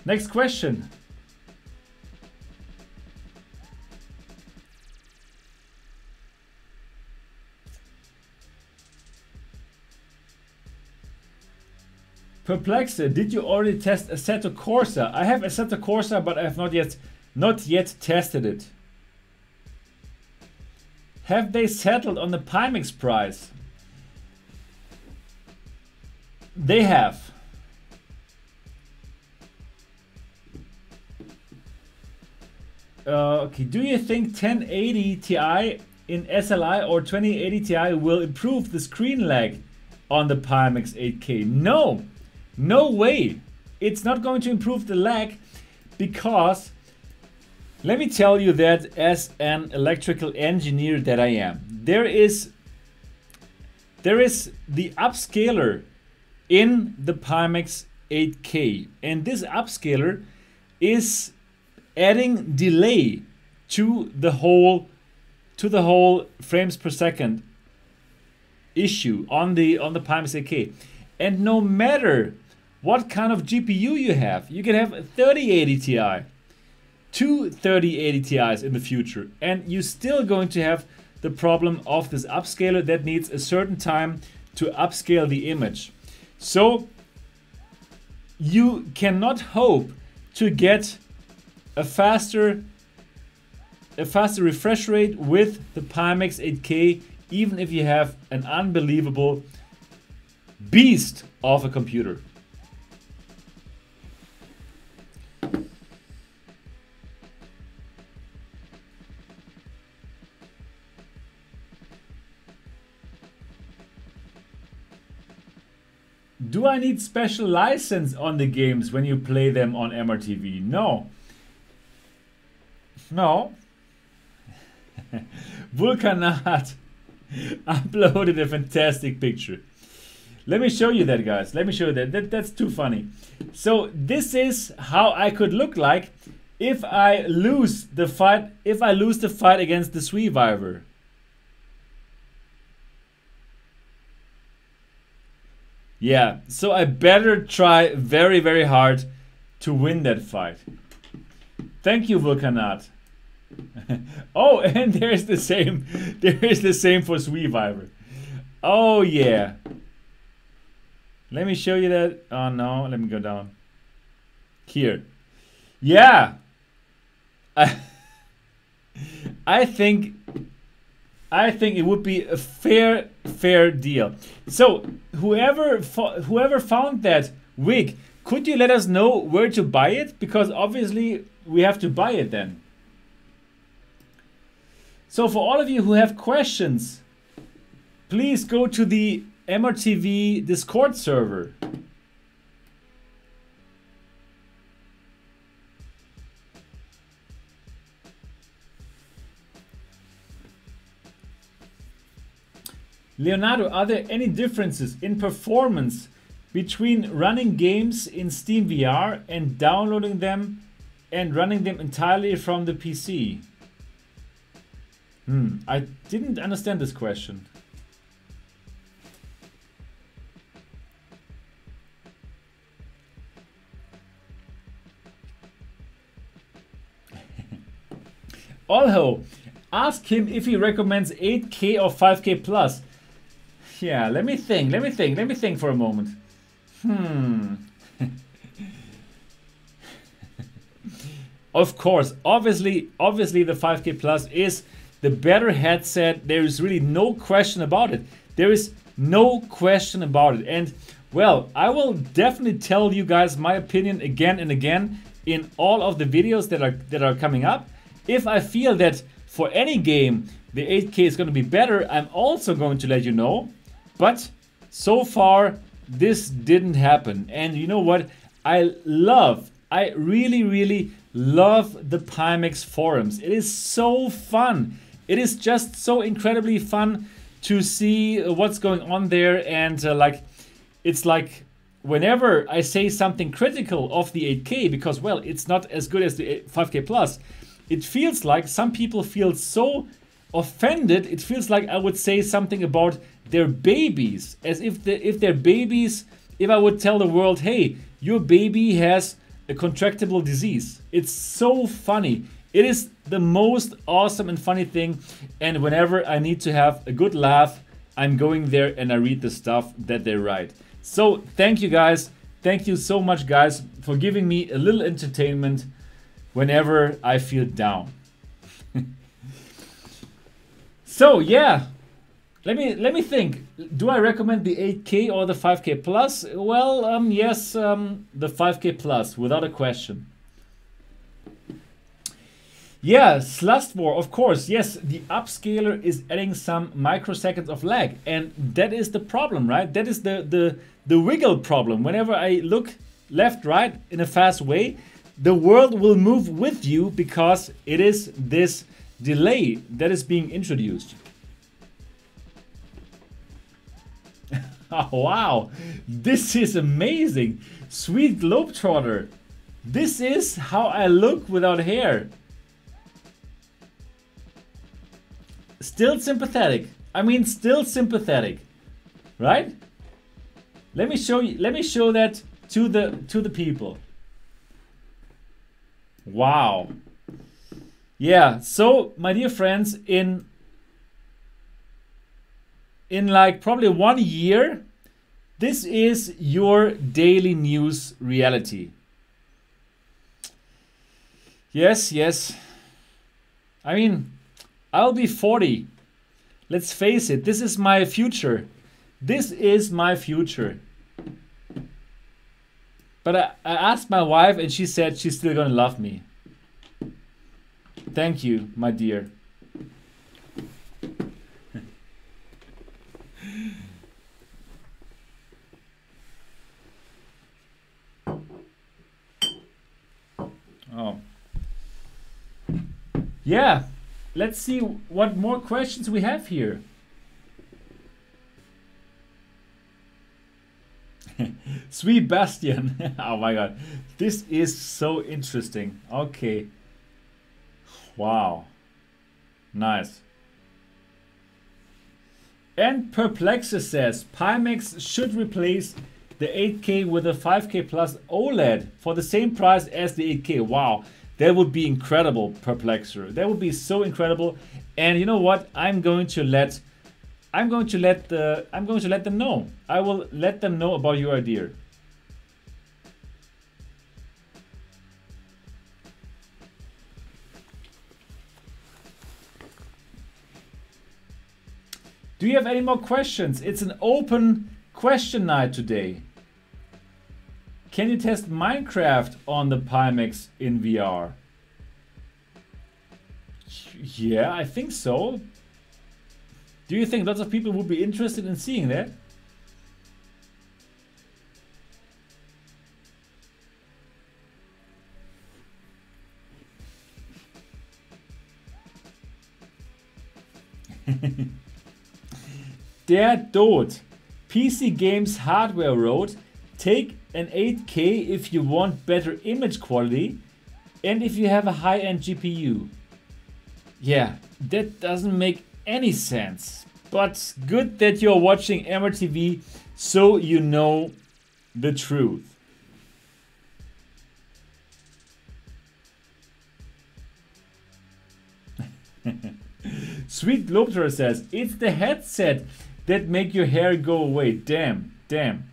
Next question. Perplexed, did you already test Assetto Corsa? I have Assetto Corsa, but I have not yet tested it. Have they settled on the Pimax price? They have. Okay, do you think 1080 Ti in SLI or 2080 Ti will improve the screen lag on the Pimax 8K? No, no way. It's not going to improve the lag, because let me tell you that as an electrical engineer that I am, there is the upscaler in the Pimax 8K, and this upscaler is adding delay to the whole frames per second issue on the Pimax 8K. And no matter what kind of GPU you have, you can have a 3080 Ti, two 3080 Ti's in the future, and you're still going to have the problem of this upscaler that needs a certain time to upscale the image. So you cannot hope to get a faster refresh rate with the Pimax 8K, even if you have an unbelievable beast of a computer. Do I need special license on the games when you play them on MRTV? No. No. Vulcanat uploaded a fantastic picture. Let me show you that, guys. Let me show you that. That's too funny. So this is how I could look like if I lose the fight. If I lose the fight against the Survivor. Yeah. So I better try very, very hard to win that fight. Thank you, Vulcanat. Oh, and there's the same. There is the same for Survivor. Oh yeah. Let me show you that. Oh no, let me go down. Here. Yeah. I think it would be a fair deal. So whoever found that wig, could you let us know where to buy it? Because obviously we have to buy it then. So for all of you who have questions, please go to the MRTV Discord server. Leonardo, are there any differences in performance between running games in Steam VR and downloading them and running them entirely from the PC? I didn't understand this question. Olho, ask him if he recommends 8K or 5K plus. Yeah, let me think for a moment. Of course, obviously the 5K plus is the better headset. There is really no question about it. There is no question about it. And well, I will definitely tell you guys my opinion again and again in all of the videos that are coming up. If I feel that for any game the 8K is going to be better, I'm also going to let you know. But so far this didn't happen. And you know what? I really love the Pimax forums. It is so fun. It is just so incredibly fun to see what's going on there. And it's like whenever I say something critical of the 8K, because well, it's not as good as the 5K plus, it feels like some people feel so offended. It feels like I would say something about their babies, as if their babies, if I would tell the world, hey, your baby has a contractable disease. It's so funny. It is the most awesome and funny thing. And whenever I need to have a good laugh, I'm going there and I read the stuff that they write. So thank you guys. Thank you so much, guys, for giving me a little entertainment whenever I feel down. So yeah, let me think. Do I recommend the 8K or the 5K plus? Well, yes, the 5K plus without a question. Yeah, Slustwar, of course. Yes, the upscaler is adding some microseconds of lag, and that is the problem, right? That is the wiggle problem. Whenever I look left, right in a fast way, the world will move with you because it is this delay that is being introduced. Oh, wow, this is amazing. Sweet Globetrotter. This is how I look without hair. Still sympathetic. I mean, still sympathetic, right? Let me show you. Let me show that to the people. Wow. Yeah. So, my dear friends, in like probably 1 year, this is your daily news reality. Yes, yes. I mean, I'll be 40. Let's face it, this is my future. This is my future. But I asked my wife and she said she's still gonna love me. Thank you, my dear. Oh. Yeah. Let's see what more questions we have here. Sweet Bastian. Oh my god. This is so interesting. Okay. Wow. Nice. And Perplexer says Pimax should replace the 8K with a 5K plus OLED for the same price as the 8K. Wow. That would be incredible, Perplexer. That would be so incredible. And you know what? I'm going to let them know. I will let them know about your idea. Do you have any more questions? It's an open question night today. Can you test Minecraft on the Pimax in VR? Yeah, I think so. Do you think lots of people would be interested in seeing that? Der Tod. PC Games Hardware wrote, take an 8K if you want better image quality and if you have a high-end GPU. Yeah, that doesn't make any sense. But good that you're watching MRTV so you know the truth. Sweet Globetrotter says, it's the headset that make your hair go away. Damn, damn.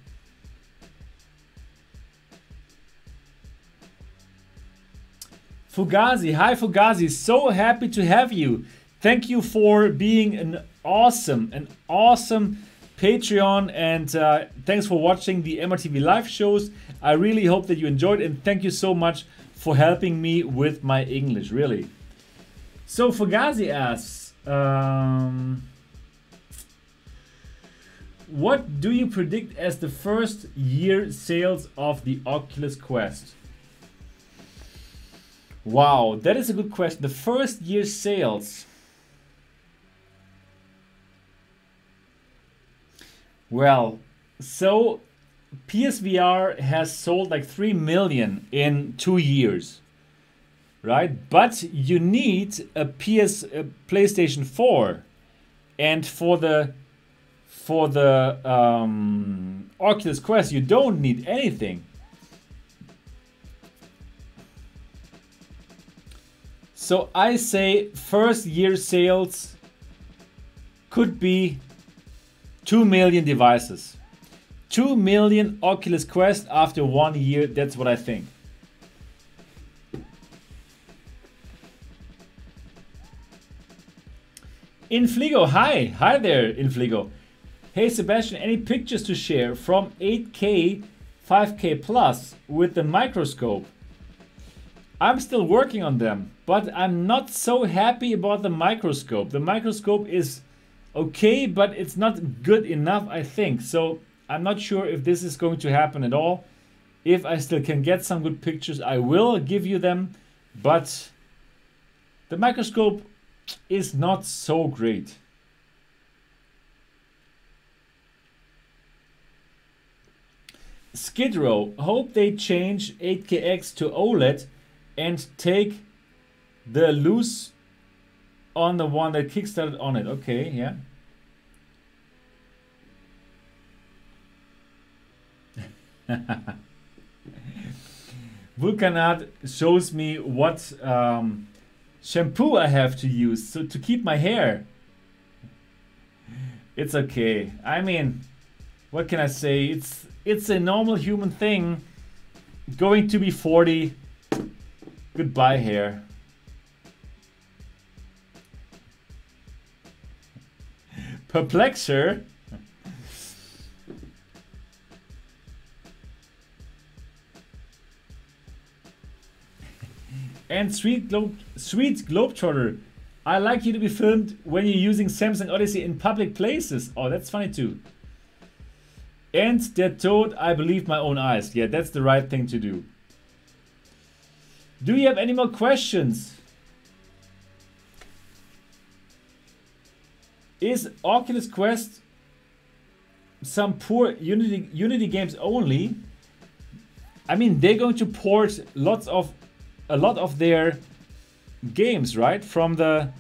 Fugazi, hi Fugazi, so happy to have you. Thank you for being an awesome Patreon, and thanks for watching the MRTV live shows. I really hope that you enjoyed, and thank you so much for helping me with my English, really. So Fugazi asks, what do you predict as the first year sales of the Oculus Quest? Wow, that is a good question. The first year sales. Well, so PSVR has sold like 3 million in 2 years, right? But you need a PlayStation 4, and for the Oculus Quest you don't need anything. So I say first year sales could be 2 million devices. 2 million Oculus Quest after 1 year, that's what I think. Infligo, hi there Infligo. Hey Sebastian, any pictures to share from 8K, 5K plus with the microscope? I'm still working on them, but I'm not so happy about the microscope. The microscope is okay, but it's not good enough, I think. So I'm not sure if this is going to happen at all. If I still can get some good pictures, I will give you them, but the microscope is not so great. Skid Row, hope they change 8KX to OLED and take the loose on the one that kickstarted on it. Okay, yeah. Vulcanat shows me what shampoo I have to use so to keep my hair. It's okay. I mean, what can I say? It's a normal human thing. Going to be 40. Goodbye hair. Perplexer. And Sweet Globetrotter. I like you to be filmed when you're using Samsung Odyssey in public places. Oh, that's funny too. And Der Tod, I believe my own eyes. Yeah, that's the right thing to do. Do you have any more questions? Is Oculus Quest some poor Unity games only? I mean, they're going to port a lot of their games, right, from the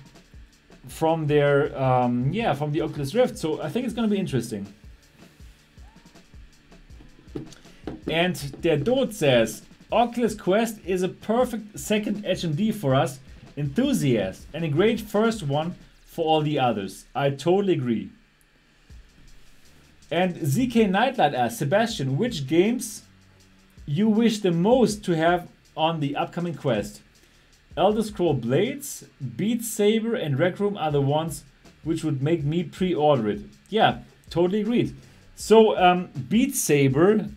Oculus Rift. So I think it's going to be interesting. And der Dot says, Oculus Quest is a perfect second HMD for us enthusiasts and a great first one for all the others. I totally agree. And ZK Nightlight asks, Sebastian, which games you wish the most to have on the upcoming Quest? Elder Scroll Blades, Beat Saber and Rec Room are the ones which would make me pre-order it. Yeah, totally agreed. So Beat Saber,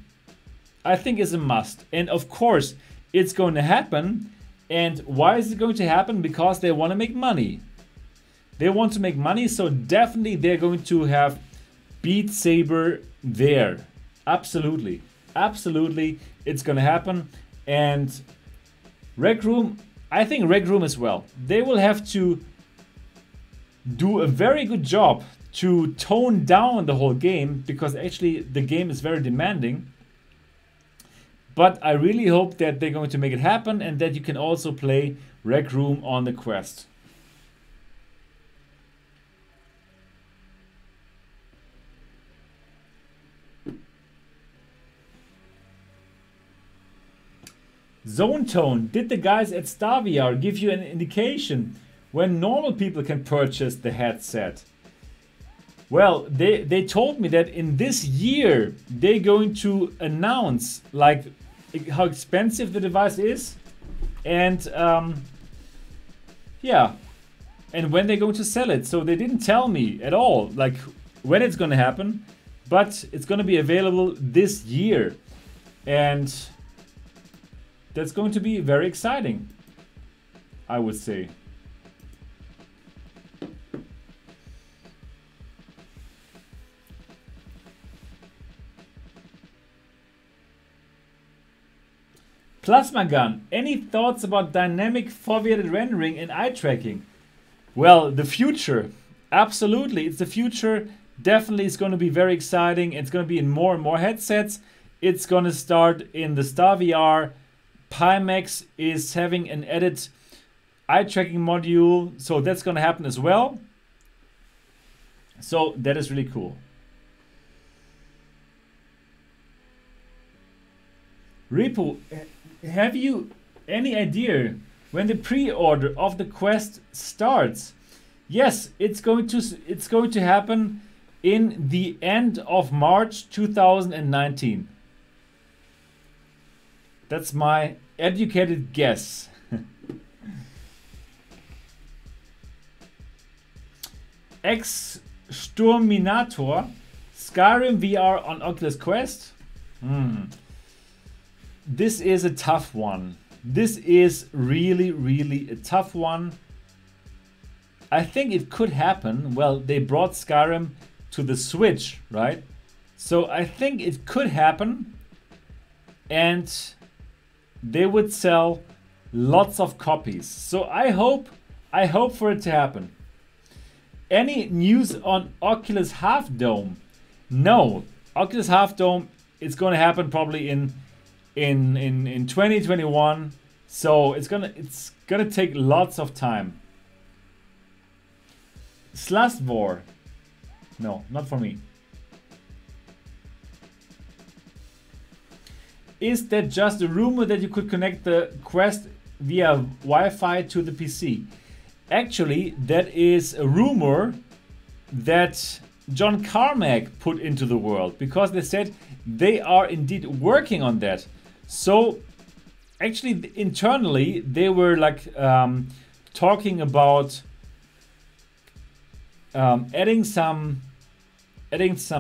I think, is a must. And of course, it's going to happen. And why is it going to happen? Because they want to make money. They want to make money, so definitely they're going to have Beat Saber there. Absolutely. Absolutely, it's going to happen. And Rec Room, I think Rec Room as well. They will have to do a very good job to tone down the whole game, because actually the game is very demanding. But I really hope that they're going to make it happen and that you can also play Rec Room on the Quest. Zone Tone, did the guys at Star VR give you an indication when normal people can purchase the headset? Well, they told me that in this year they're going to announce like how expensive the device is, and yeah, and when they're going to sell it. So they didn't tell me at all like when it's going to happen, but it's going to be available this year, and that's going to be very exciting, I would say. Plasma Gun, any thoughts about dynamic foveated rendering and eye tracking? Well, the future, absolutely, it's the future. Definitely, it's going to be very exciting. It's going to be in more and more headsets. It's going to start in the Star VR. Pimax is having an added eye tracking module, so that's going to happen as well. So that is really cool. Repo, have you any idea when the pre-order of the Quest starts? Yes, it's going to happen in the end of March 2019. That's my educated guess. Exterminator, Skyrim VR on Oculus Quest. This is a tough one. This is really, really a tough one. I think it could happen. Well, they brought Skyrim to the Switch, right? So I think it could happen, and they would sell lots of copies. So I hope for it to happen. Any news on Oculus Half Dome? No, Oculus Half Dome, it's going to happen probably in 2021. So it's gonna take lots of time. Slastvor, no, not for me. Is that just a rumor that you could connect the Quest via Wi-Fi to the PC? Actually, that is a rumor that John Carmack put into the world, because they said they are indeed working on that. So actually internally they were like talking about adding some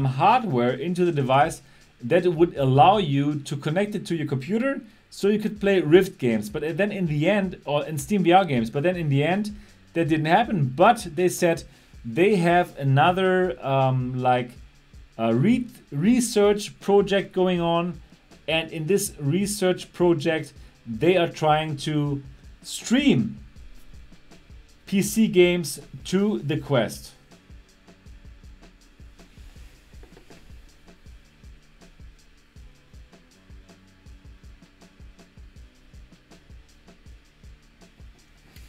hardware into the device that would allow you to connect it to your computer so you could play Rift games, but then in the end, or in Steam VR games, but then in the end that didn't happen. But they said they have another research project going on, and in this research project they are trying to stream PC games to the Quest.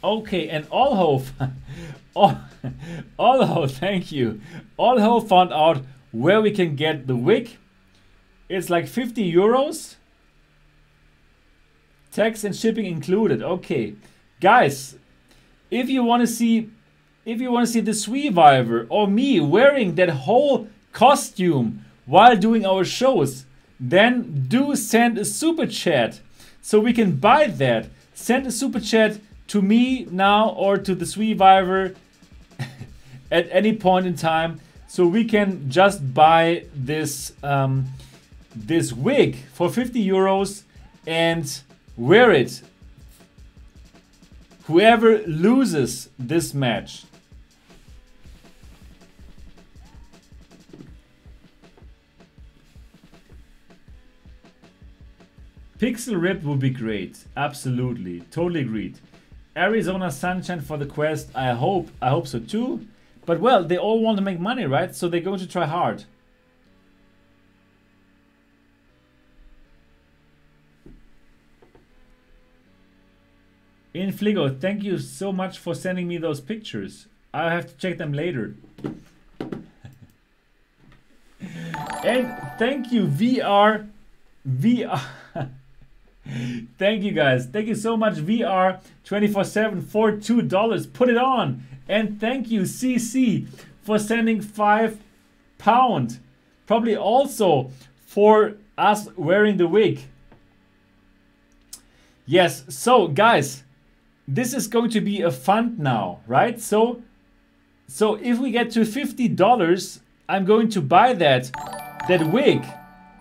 Okay, and Allho, Allho, thank you. Allho found out where we can get the wig. It's like 50 euros. Tax and shipping included. Okay, guys, if you want to see the Sweeviver or me wearing that whole costume while doing our shows, then do send a super chat so we can buy that. Send a super chat to me now or to the Sweeviver at any point in time, so we can just buy this this wig for 50 euros and wear it. Whoever loses this match. Pixel Rip would be great. Absolutely. Totally agreed. Arizona Sunshine for the Quest. I hope so too. But well, they all want to make money, right? So they're going to try hard. Infligo, thank you so much for sending me those pictures. I'll have to check them later. And thank you, VR. Thank you guys. Thank you so much, VR 24/7 for $2. Put it on. And thank you, CC, for sending £5. Probably also for us wearing the wig. Yes, so guys, this is going to be a fund now, right? So if we get to $50, I'm going to buy that wig.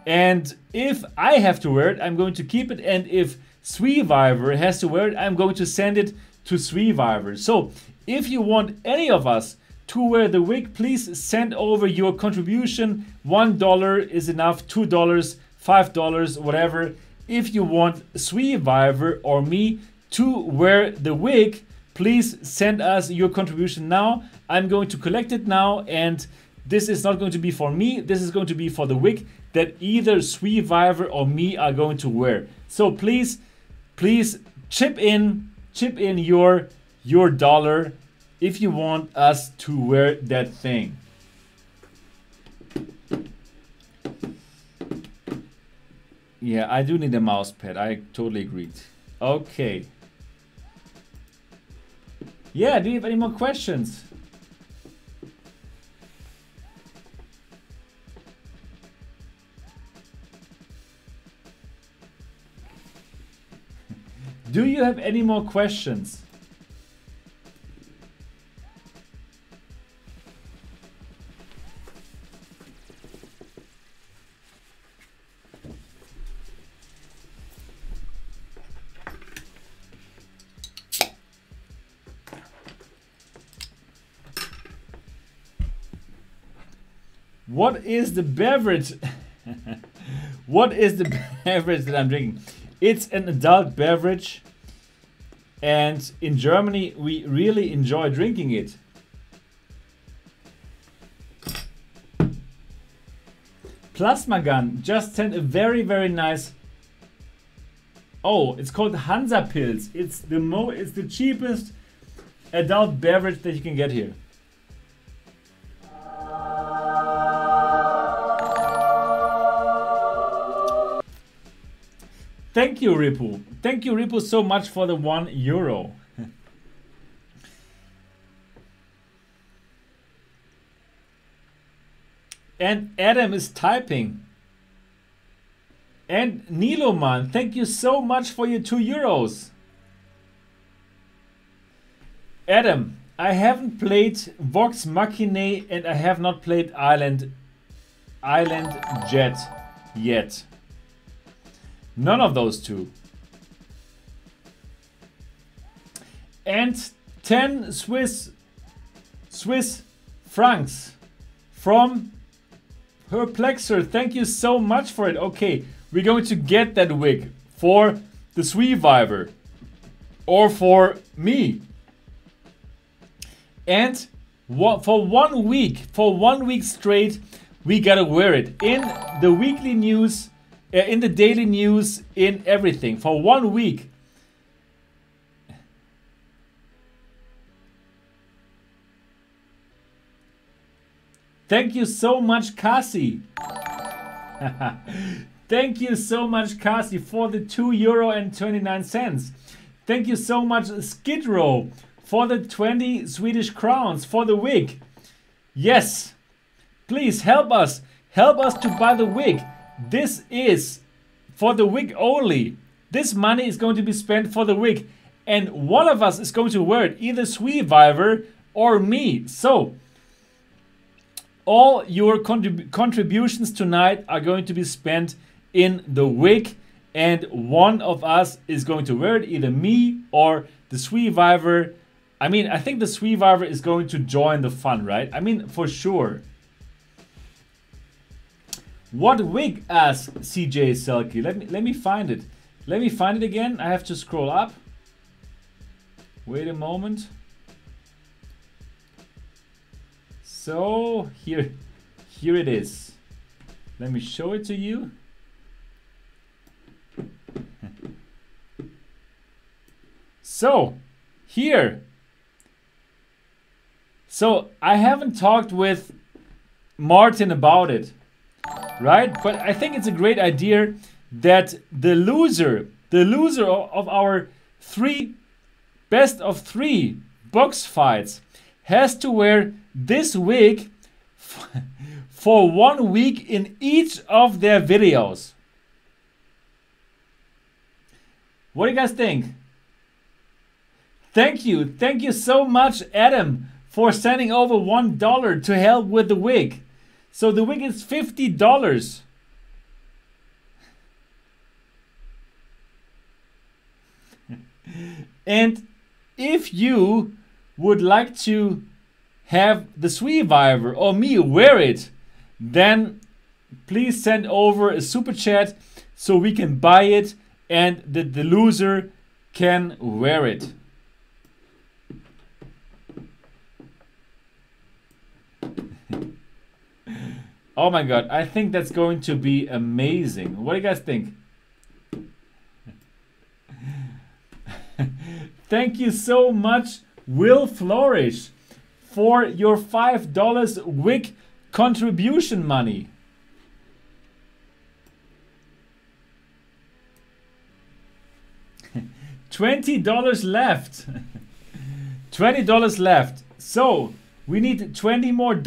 And if I have to wear it, I'm going to keep it. And if Sweeviver has to wear it, I'm going to send it to Sweeviver. So if you want any of us to wear the wig, please send over your contribution. $1 is enough, $2, $5, whatever. If you want Sweeviver or me to wear the wig, please send us your contribution now. I'm going to collect it now, and this is not going to be for me. This is going to be for the wig that either Sweeviver or me are going to wear. So please chip in your dollar if you want us to wear that thing. Yeah, I do need a mouse pad. I totally agreed. Okay. Yeah, do you have any more questions? Do you have any more questions? What is the beverage? What is the beverage that I'm drinking? It's an adult beverage, and in Germany we really enjoy drinking it. Plasma Gun just sent a very nice. Oh, it's called Hansa Pils. It's the cheapest adult beverage that you can get here. Thank you, Ripu. Thank you, Ripu, so much for the €1. And Adam is typing. And Niloman, thank you so much for your €2. Adam, I haven't played Vox Machina and I have not played Island Jet yet. None of those two. And 10 Swiss francs from Perplexer. Thank you so much for it. Okay, we're going to get that wig for the Sweeviver or for me. And for 1 week straight, we gotta wear it in the weekly news, in the daily news, in everything for 1 week. Thank you so much, Kasi. Thank you so much, Kasi, for the €2.29. Thank you so much, Skid Row, for the 20 Swedish crowns for the wig. Yes, please help us. Help us to buy the wig. This is for the wig only. This money is going to be spent for the wig. And one of us is going to wear it, either Sweeviver or me. So, all your contributions tonight are going to be spent in the wig, and one of us is going to wear it, either me or the Sweeviver. I mean, I think the Sweeviver is going to join the fun, right? I mean, for sure. What wig? Asks CJ Selkie. Let me find it. Let me find it again. I have to scroll up. Wait a moment. So here it is. Let me show it to you. So here. So I haven't talked with Martin about it, right? But I think it's a great idea that the loser of our best of 3 box fights has to wear this wig for 1 week in each of their videos. What do you guys think? Thank you so much, Adam, for sending over $1 to help with the wig. So the wig is $50. And if you would like to have the Sweeviver or me wear it, then please send over a super chat so we can buy it and the loser can wear it. Oh my god, I think that's going to be amazing. What do you guys think? Thank you so much, Will Flourish, for your $5 wig contribution money. $20 left. $20 left. So we need $20 more.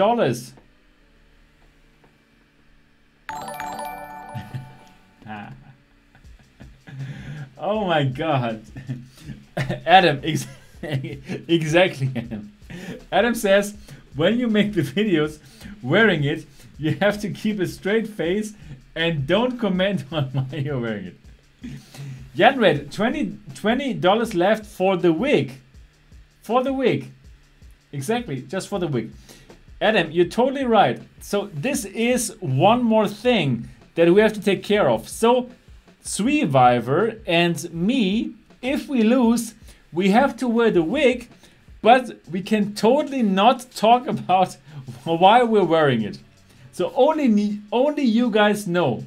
Oh my god. Adam, exactly. Adam says, when you make the videos wearing it, you have to keep a straight face and don't comment on why you're wearing it. Janred, $20 left for the wig. For the wig. Exactly, just for the wig. Adam, you're totally right. So this is one more thing that we have to take care of. So Sweeviver and me, if we lose, we have to wear the wig, but we can totally not talk about why we're wearing it. So only you guys know.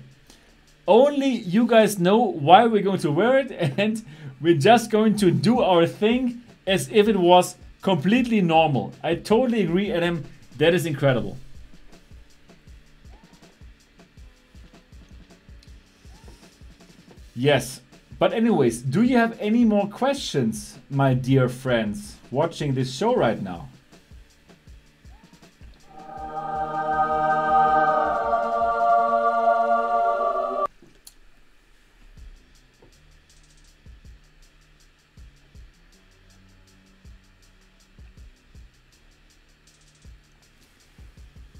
Only you guys know why we're going to wear it, and we're just going to do our thing as if it was completely normal. I totally agree, Adam. That is incredible. Yes. But anyways, do you have any more questions, my dear friends, watching this show right now?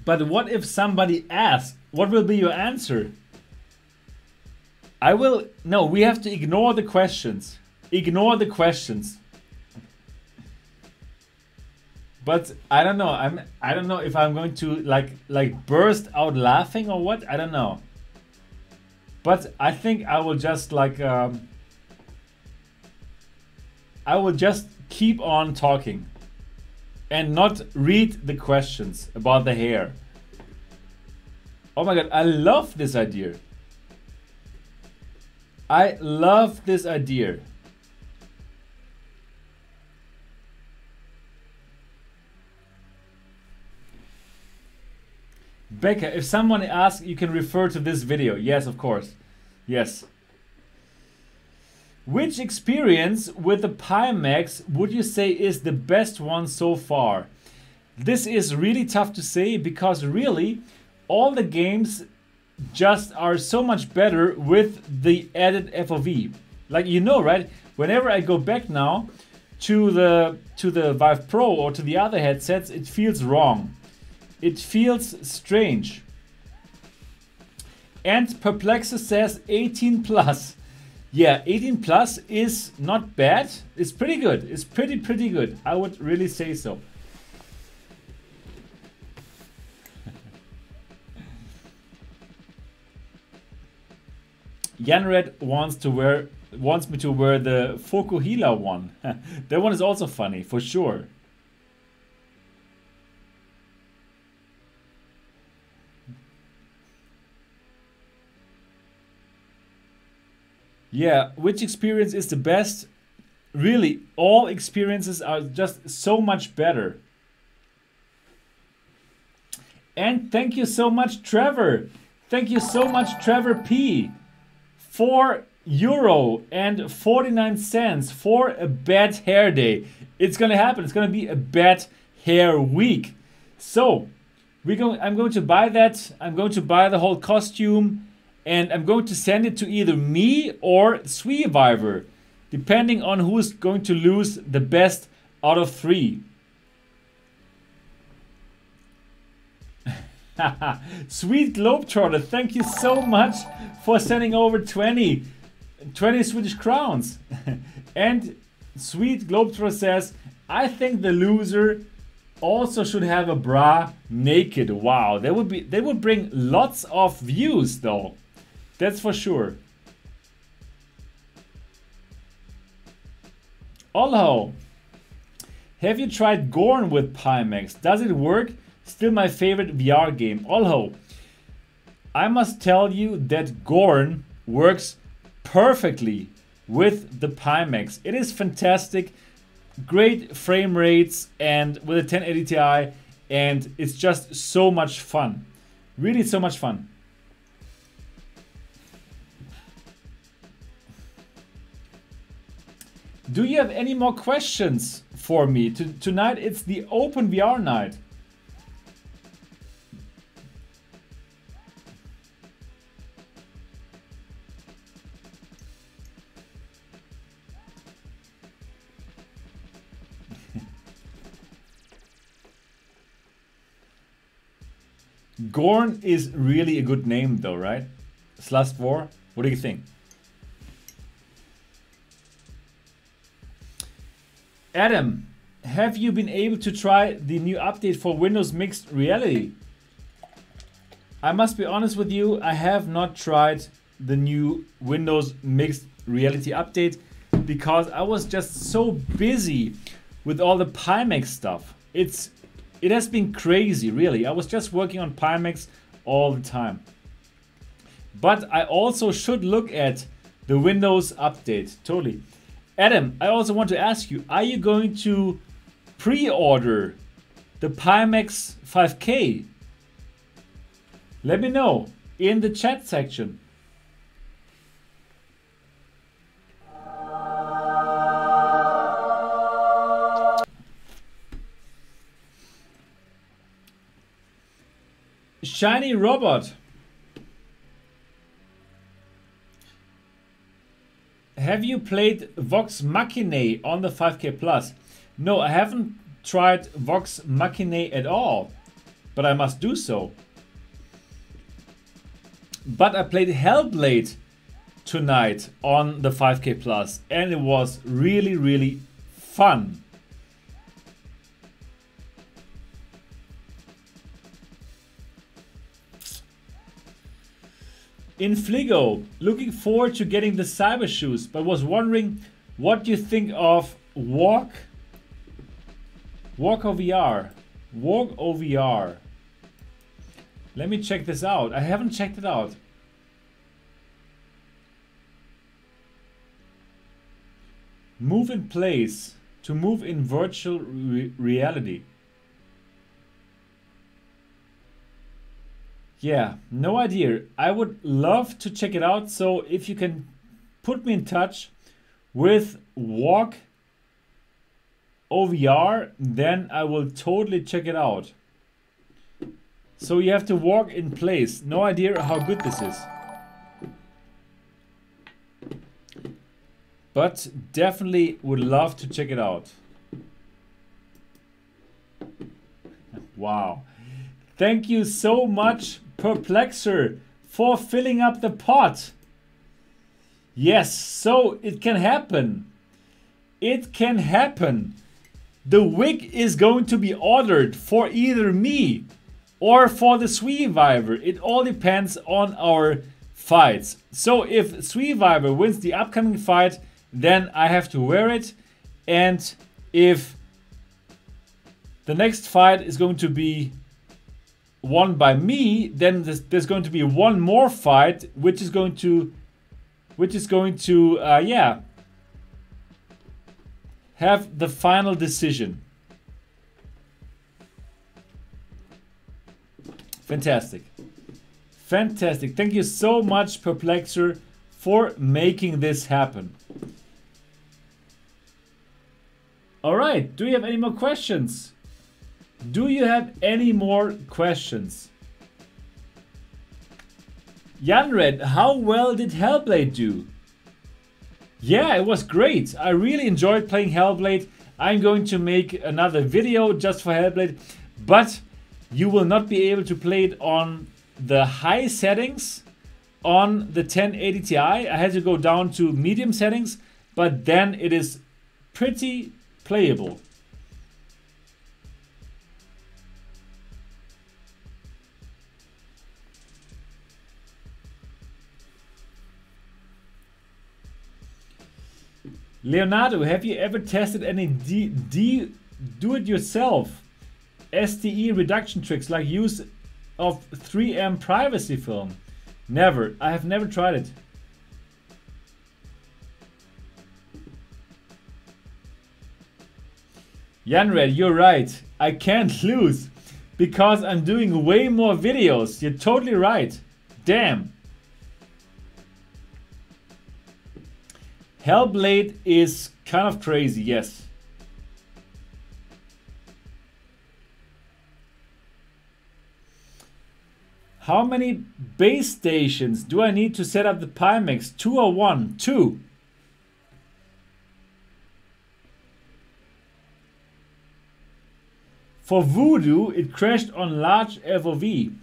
But what if somebody asks? What will be your answer? No, we have to ignore the questions. Ignore the questions. But I don't know. I don't know if I'm going to like burst out laughing or what. I don't know. But I think I will just like I will just keep on talking and not read the questions about the hair. Oh my god, I love this idea. I love this idea. Becca, if someone asks, you can refer to this video. Yes, of course. Yes. Which experience with the Pimax would you say is the best one so far? This is really tough to say because really all the games just are so much better with the added FOV. Like, you know, right? Whenever I go back now to the Vive Pro or to the other headsets, it feels wrong. It feels strange. And Perplexer says 18 plus. Yeah, 18 plus is not bad. It's pretty good. It's pretty good. I would really say so. Janred wants me to wear the Fokuhila one. That one is also funny, for sure. Yeah, which experience is the best? Really, all experiences are just so much better. And thank you so much, Trevor. Thank you so much, Trevor P. €4.49 for a bad hair day. It's gonna happen. It's gonna be a bad hair week. So I'm going to buy that. I'm going to buy the whole costume, and I'm going to send it to either me or Sweeviver, depending on who's going to lose the best out of 3. Sweet Globetrotter, thank you so much for sending over 20 Swedish crowns. And Sweet Globetrotter says, I think the loser also should have a bra naked. Wow, they would bring lots of views though. That's for sure. Olho, have you tried Gorn with Pimax? Does it work? Still my favorite VR game. Olho, I must tell you that Gorn works perfectly with the Pimax. It is fantastic, great frame rates, and with a 1080 Ti, and it's just so much fun. Really so much fun. Do you have any more questions for me? Tonight it's the open VR night. Gorn is really a good name though, right? Slust4, what do you think? Adam, have you been able to try the new update for Windows Mixed Reality? I must be honest with you, I have not tried the new Windows Mixed Reality update because I was just so busy with all the Pimax stuff. It has been crazy, really. I was just working on Pimax all the time. But I also should look at the Windows update, totally. Adam, I also want to ask you, are you going to pre-order the Pimax 5K? Let me know in the chat section. Shiny Robot. Have you played Vox Machinae on the 5K Plus? No, I haven't tried Vox Machinae at all, but I must do so. But I played Hellblade tonight on the 5K Plus, and it was really, really fun. Infligo, looking forward to getting the cyber shoes, but was wondering what you think of Walk OVR. Walk OVR. Let me check this out. I haven't checked it out. Move in place to move in virtual reality. Yeah, no idea. I would love to check it out. So if you can put me in touch with Walk OVR, then I will totally check it out. So you have to walk in place. No idea how good this is. But definitely would love to check it out. Wow. Thank you so much, Perplexer, for filling up the pot. Yes, so it can happen. It can happen. The wig is going to be ordered for either me or for the Survivor. It all depends on our fights. So if Survivor wins the upcoming fight, then I have to wear it. And if the next fight is going to be won by me, then there's going to be one more fight, which is going to yeah, have the final decision. Fantastic. Fantastic. Thank you so much, Perplexer, for making this happen. All right. Do you have any more questions? Do you have any more questions? Janred, how well did Hellblade do? Yeah, it was great. I really enjoyed playing Hellblade. I'm going to make another video just for Hellblade, but you will not be able to play it on the high settings on the 1080 Ti. I had to go down to medium settings, but then it is pretty playable. Leonardo, have you ever tested any do-it-yourself STE reduction tricks like use of 3M privacy film? Never. I have never tried it. Janred, you're right. I can't lose because I'm doing way more videos. You're totally right. Damn. Hellblade is kind of crazy, yes. How many base stations do I need to set up the Pimax? 2 or 1? 2. For Voodoo, it crashed on large FOV.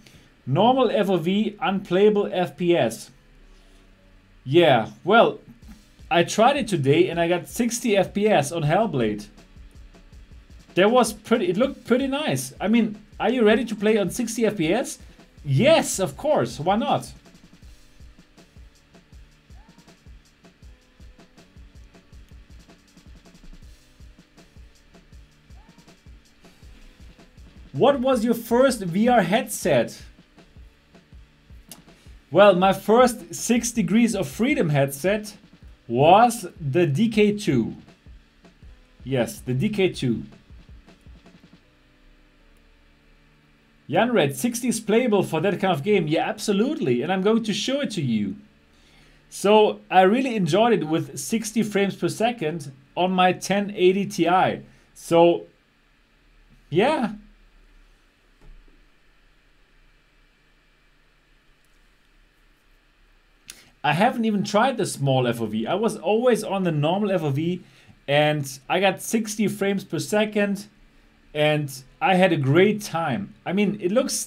Normal FOV, unplayable FPS. Yeah, well, I tried it today and I got 60 FPS on Hellblade. That was pretty, it looked pretty nice. I mean, are you ready to play on 60 FPS? Yes, of course, why not? What was your first VR headset? Well, my first 6 Degrees of Freedom headset was the DK2. Yes, the DK2. Janred, 60 is playable for that kind of game. Yeah, absolutely. And I'm going to show it to you. So I really enjoyed it with 60 frames per second on my 1080 Ti. So, yeah. I haven't even tried the small FOV. I was always on the normal FOV and I got 60 frames per second and I had a great time. I mean, it looks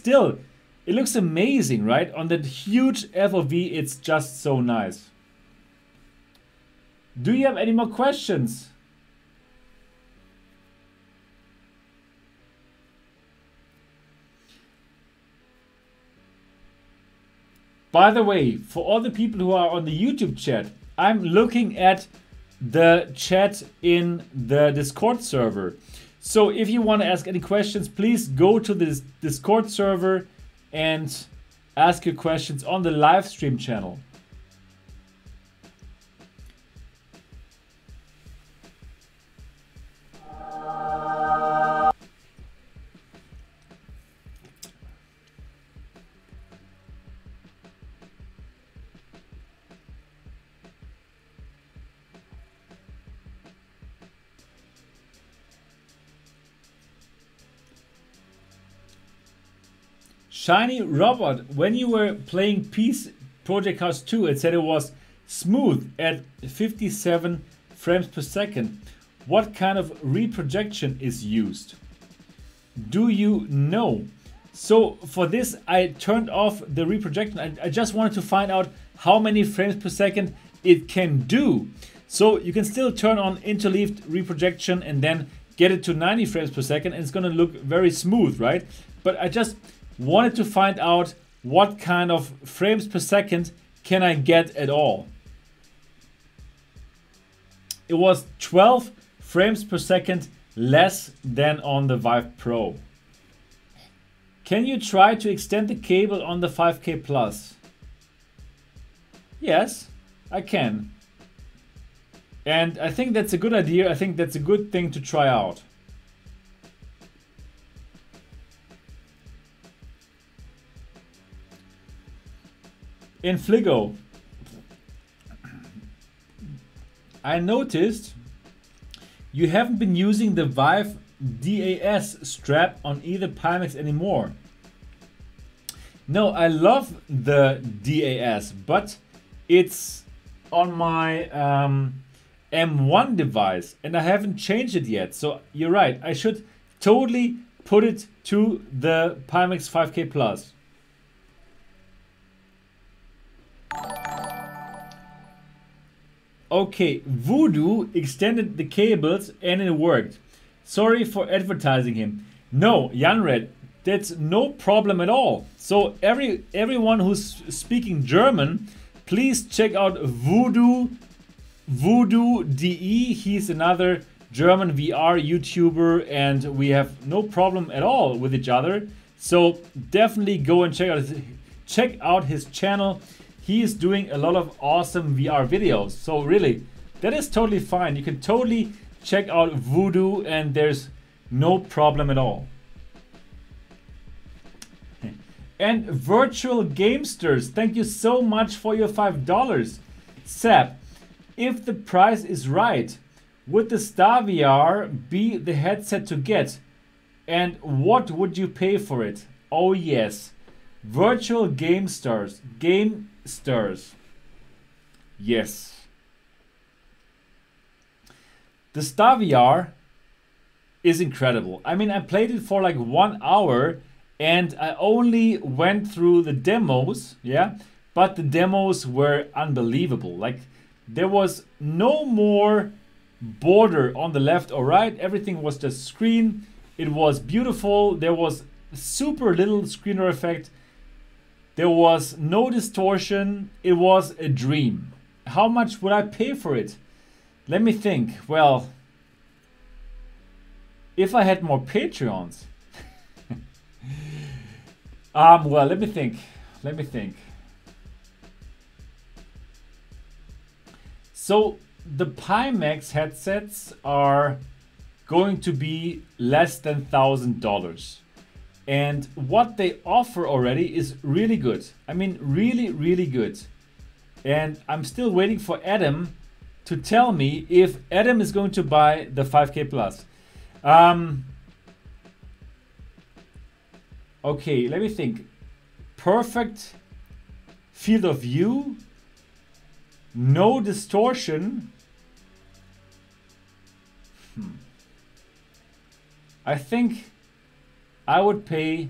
amazing, right? On that huge FOV, it's just so nice. Do you have any more questions? By the way, for all the people who are on the YouTube chat, I'm looking at the chat in the Discord server. So if you want to ask any questions, please go to this Discord server and ask your questions on the live stream channel. Shiny Robot, when you were playing Peace Project Cars 2, it said it was smooth at 57 frames per second. What kind of reprojection is used? Do you know? So for this, I turned off the reprojection. I just wanted to find out how many frames per second it can do. So you can still turn on interleaved reprojection and then get it to 90 frames per second, and it's gonna look very smooth, right? But I just wanted to find out what kind of frames per second can I get at all. It was 12 frames per second less than on the Vive Pro. Can you try to extend the cable on the 5K Plus? Yes, I can. And I think that's a good idea. I think that's a good thing to try out. In Fligo, I noticed you haven't been using the Vive DAS strap on either Pimax anymore. No, I love the DAS, but it's on my M1 device and I haven't changed it yet. So you're right, I should totally put it to the Pimax 5K Plus. Okay, Voodoo extended the cables and it worked. Sorry for advertising him. No, Janred, that's no problem at all. So everyone who's speaking German, please check out Voodoo DE. He's another German VR YouTuber and we have no problem at all with each other. So definitely go and check out his channel. He is doing a lot of awesome VR videos. So really, that is totally fine. You can totally check out Voodoo and there's no problem at all. And Virtual Gamesters, thank you so much for your $5. Sap, if the price is right, would the Star VR be the headset to get? And what would you pay for it? Oh yes, Virtual Gamesters. Yes. The Star VR is incredible. I mean, I played it for like 1 hour and I only went through the demos, yeah? But the demos were unbelievable. Like, there was no more border on the left or right. Everything was just screen. It was beautiful. There was super little screener effect. There was no distortion. It was a dream. How much would I pay for it? Let me think. Well, if I had more Patreons. Well, let me think. So the Pimax headsets are going to be less than $1,000. And what they offer already is really good. I mean, really, really good. And I'm still waiting for Adam to tell me if Adam is going to buy the 5K Plus. Okay, let me think. Perfect field of view. No distortion. I think I would pay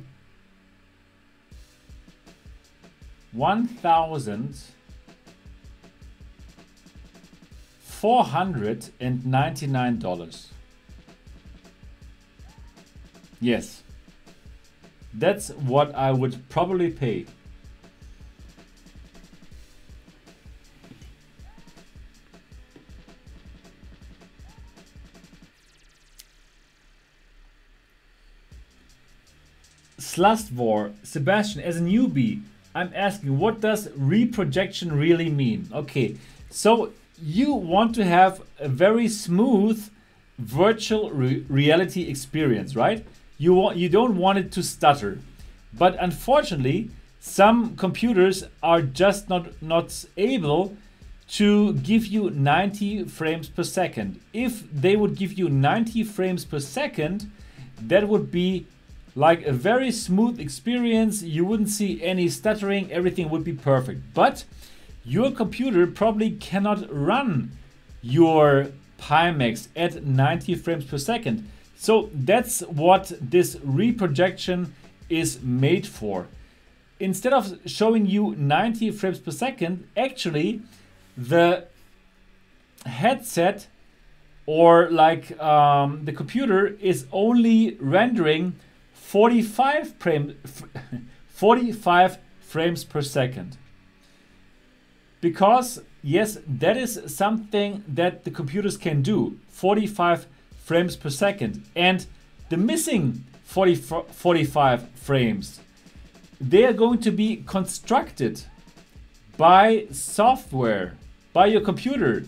$1,499. Yes, that's what I would probably pay. Slustvor, Sebastian, as a newbie, I'm asking, what does reprojection really mean? Okay, so you want to have a very smooth virtual reality experience, right? You don't want it to stutter. But unfortunately, some computers are just not able to give you 90 frames per second. If they would give you 90 frames per second, that would be like a very smooth experience. You wouldn't see any stuttering, everything would be perfect. But your computer probably cannot run your Pimax at 90 frames per second. So that's what this reprojection is made for. Instead of showing you 90 frames per second, actually the headset or like the computer is only rendering 45 frames per second. Because yes, that is something that the computers can do, 45 frames per second. And the missing 45 frames, they are going to be constructed by software, by your computer.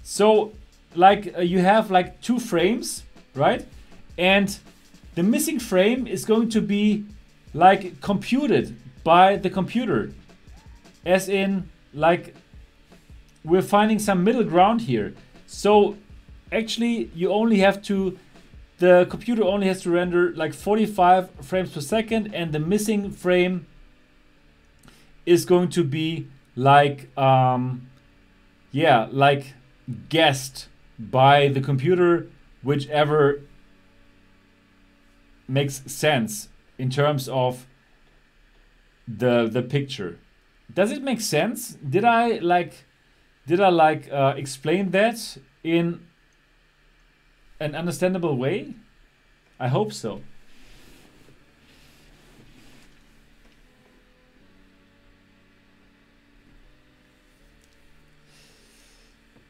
So like you have like 2 frames, right? And the missing frame is going to be like computed by the computer. As in, like, we're finding some middle ground here. So actually you only have to, the computer only has to render like 45 frames per second, and the missing frame is going to be like yeah, like guessed by the computer, whichever makes sense in terms of the picture. Does it make sense? Did I explain that in an understandable way? I hope so.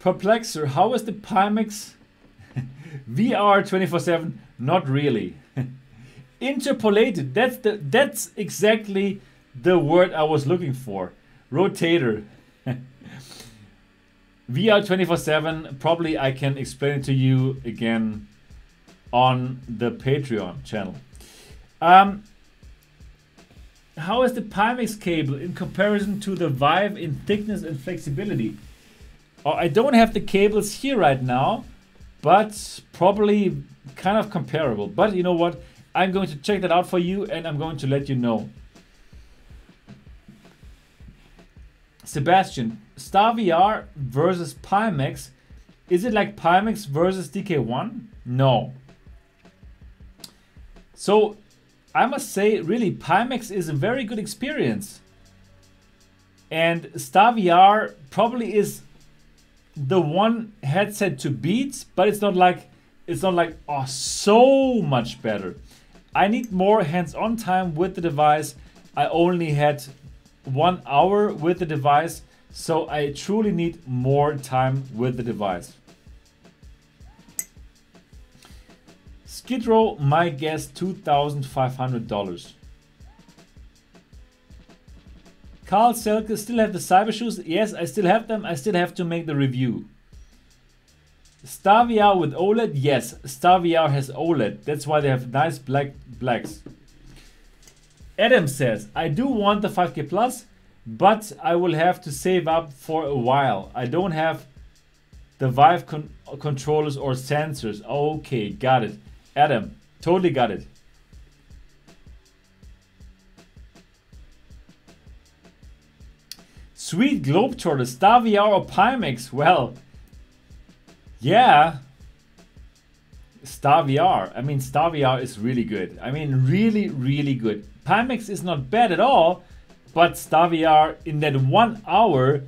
Perplexer, how is the Pimax VR 24/7? Not really. Interpolated, that's exactly the word I was looking for. Rotator. VR 24/7, probably I can explain it to you again on the Patreon channel. How is the Pimax cable in comparison to the Vive in thickness and flexibility? Oh, I don't have the cables here right now, but probably kind of comparable. But you know what? I'm going to check that out for you and I'm going to let you know. Sebastian, StarVR versus Pimax. Is it like Pimax versus DK1? No. So I must say, really, Pimax is a very good experience. And StarVR probably is the one headset to beat, but it's not like oh, so much better. I need more hands-on time with the device. I only had 1 hour with the device, so I truly need more time with the device. Skid Row, my guess, $2,500. Carl Selke, still have the cyber shoes? Yes, I still have them. I still have to make the review. StarVR with OLED? Yes, StarVR has OLED. That's why they have nice blacks. Adam says, I do want the 5K Plus, but I will have to save up for a while. I don't have the Vive controllers or sensors. Okay, got it. Adam, totally got it. Sweet Globetrotter, StarVR or Pimax? Well, yeah, StarVR. I mean, StarVR is really good. I mean, really, really good. Pimax is not bad at all, but StarVR, in that 1 hour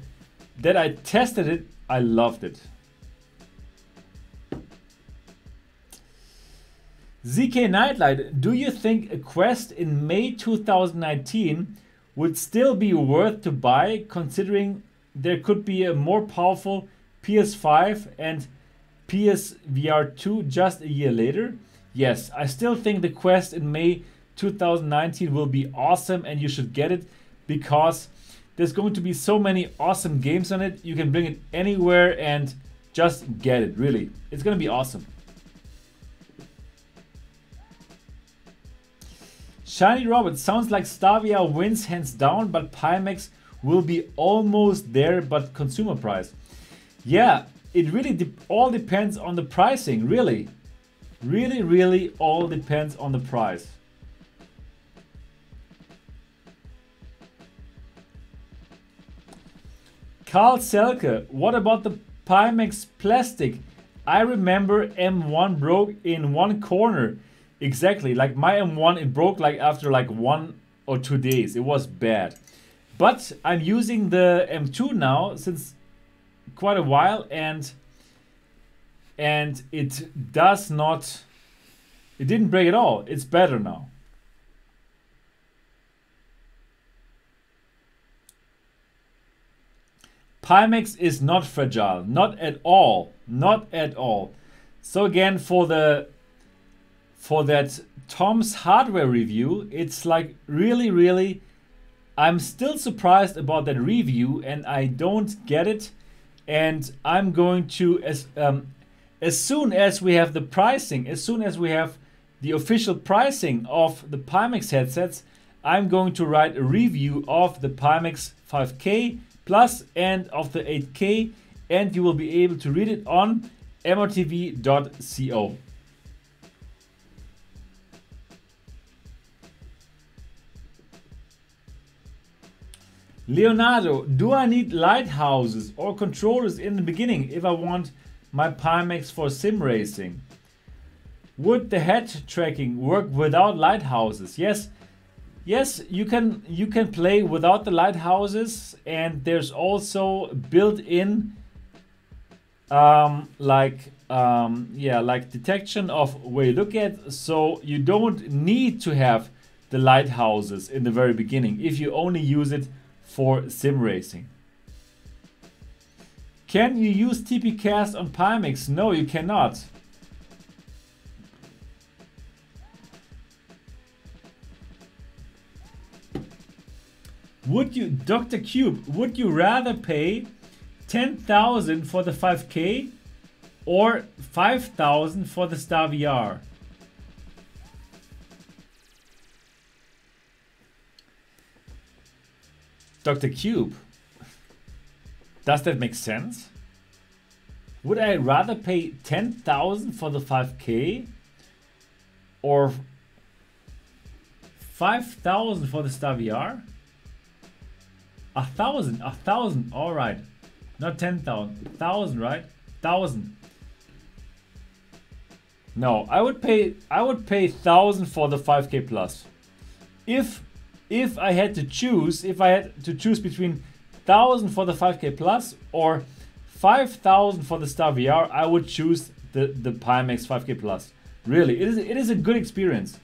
that I tested it, I loved it. ZK Nightlight, do you think a Quest in May 2019 would still be worth to buy, considering there could be a more powerful PS5 and PSVR 2 just a year later? Yes, I still think the Quest in May 2019 will be awesome, and you should get it because there's going to be so many awesome games on it. You can bring it anywhere and just get it, really. It's gonna be awesome. Shiny Robert, sounds like Star VR wins hands down, but Pimax will be almost there, but consumer price. Yeah, it really all depends on the pricing, really. Really all depends on the price. Carl Selke, what about the Pimax plastic? I remember M1 broke in one corner. Exactly, like my M1, it broke like after like 1 or 2 days. It was bad. But I'm using the M2 now since quite a while, and it didn't break at all. It's better now. Pimax is not fragile, not at all, not at all. So again, for that Tom's hardware review, it's like really, I'm still surprised about that review, and I don't get it. And I'm going to, as soon as we have the pricing, as soon as we have the official pricing of the Pimax headsets, I'm going to write a review of the Pimax 5K Plus and of the 8K, and you will be able to read it on mrtv.co. Leonardo, do I need lighthouses or controllers in the beginning if I want my Pimax for sim racing? Would the head tracking work without lighthouses? Yes, you can play without the lighthouses, and there's also built-in like detection of where you look at, so you don't need to have the lighthouses in the very beginning if you only use it for sim racing. Can you use TPcast on Pimax? No, you cannot. Would you, Dr. Cube, would you rather pay 10,000 for the 5K or 5,000 for the Star VR? Dr. Cube, does that make sense? Would I rather pay 10,000 for the 5K or 5,000 for the Star VR? 1,000, all right. Not 10,000, 1,000, right? 1,000. No, I would pay 1,000 for the 5K plus. If I had to choose, between 1,000 for the 5K plus or 5,000 for the Star VR, I would choose the Pimax 5K plus. Really, it is a good experience.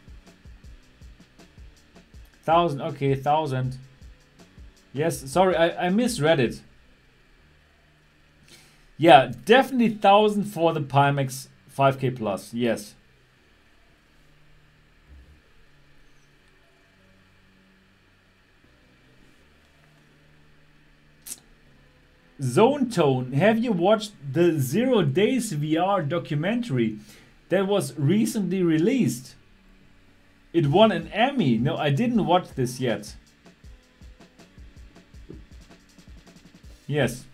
1,000, okay, 1,000. Yes, sorry, I misread it. Yeah, definitely 1,000 for the Pimax 5K plus. Yes. Zone Tone, have you watched the 0 Days VR documentary that was recently released? It won an Emmy. No, I didn't watch this yet. Yes.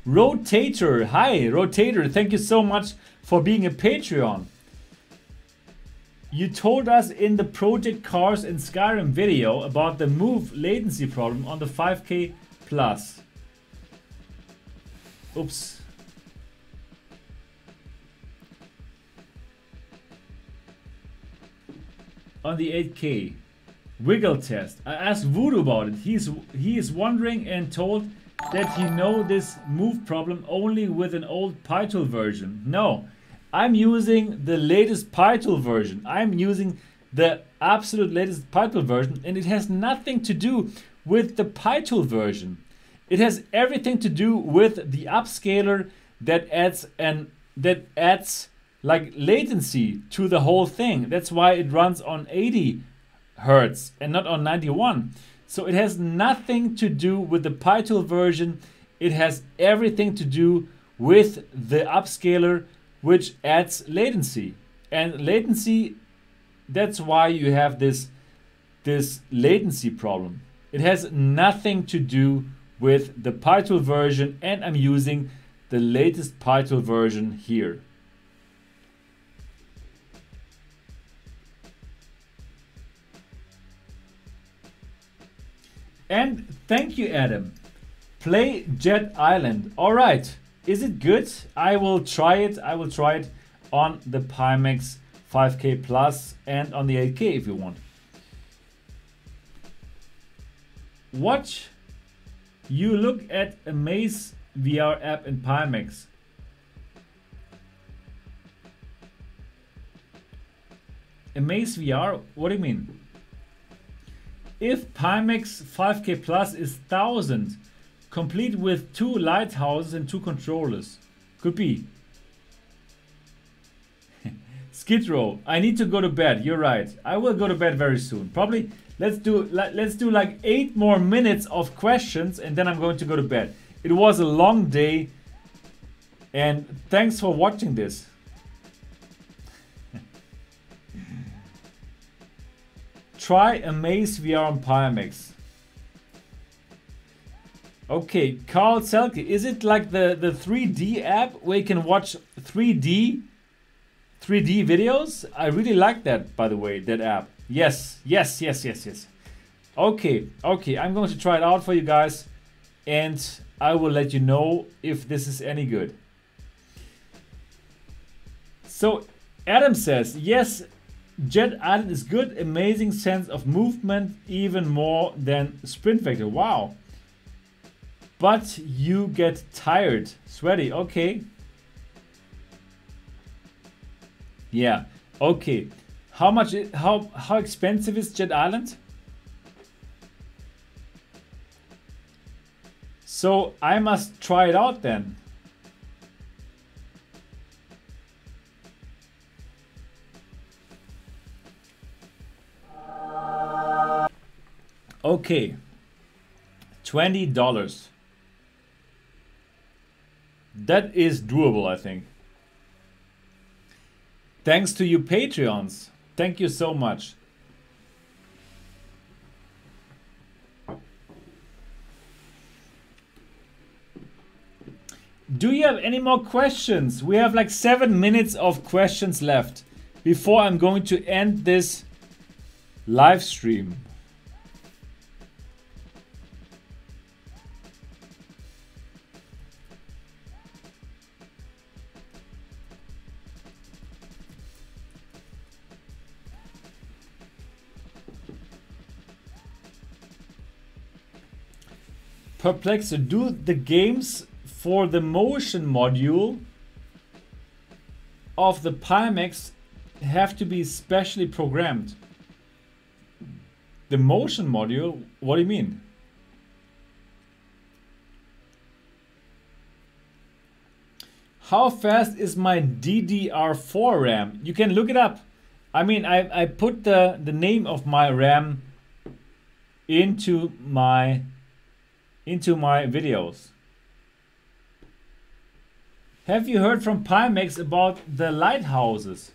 Rotator, hi Rotator, thank you so much for being a Patreon. You told us in the Project Cars and Skyrim video about the move latency problem on the 5K plus. Oops. On the 8K wiggle test, I asked Voodoo about it. He is wondering and told that he know this move problem only with an old Pytool version. No, I'm using the latest Pytool version. I'm using the absolute latest Pytool version, and it has nothing to do with the Pytool version. It has everything to do with the upscaler that adds like latency to the whole thing. That's why it runs on 80 hertz and not on 91. So it has nothing to do with the PyTool version. It has everything to do with the upscaler, which adds latency. And latency, that's why you have this latency problem. It has nothing to do with the PyTool version, and I'm using the latest PyTool version here. And thank you, Adam. Play Jet Island. All right. Is it good? I will try it. I will try it on the Pimax 5K Plus and on the 8K if you want. Watch you look at Amaze VR app in Pimax. Amaze VR? What do you mean? If Pimax 5K Plus is 1000, complete with 2 lighthouses and 2 controllers. Could be. Skid Row, I need to go to bed. You're right. I will go to bed very soon. Probably let's do like 8 more minutes of questions and then I'm going to go to bed. It was a long day and thanks for watching this. Try Amaze VR on Pimax. Okay, Carl Selke, is it like the 3D app where you can watch 3D videos? I really like that, by the way, that app. Yes. Okay, I'm going to try it out for you guys and I will let you know if this is any good. So Adam says, yes, Jet Island is good, amazing sense of movement, even more than Sprint Vector. Wow. But you get tired, sweaty. Okay. Yeah. Okay. How much? How expensive is Jet Island? So I must try it out then. Okay. $20. That is doable, I think. Thanks to you Patreons. Thank you so much. Do you have any more questions? We have like 7 minutes of questions left before I'm going to end this live stream. Perplexer, do the games for the motion module of the Pimax have to be specially programmed? The motion module? What do you mean? How fast is my DDR4 RAM? You can look it up. I mean, I put the name of my RAM into my videos. Have you heard from Pimax about the lighthouses?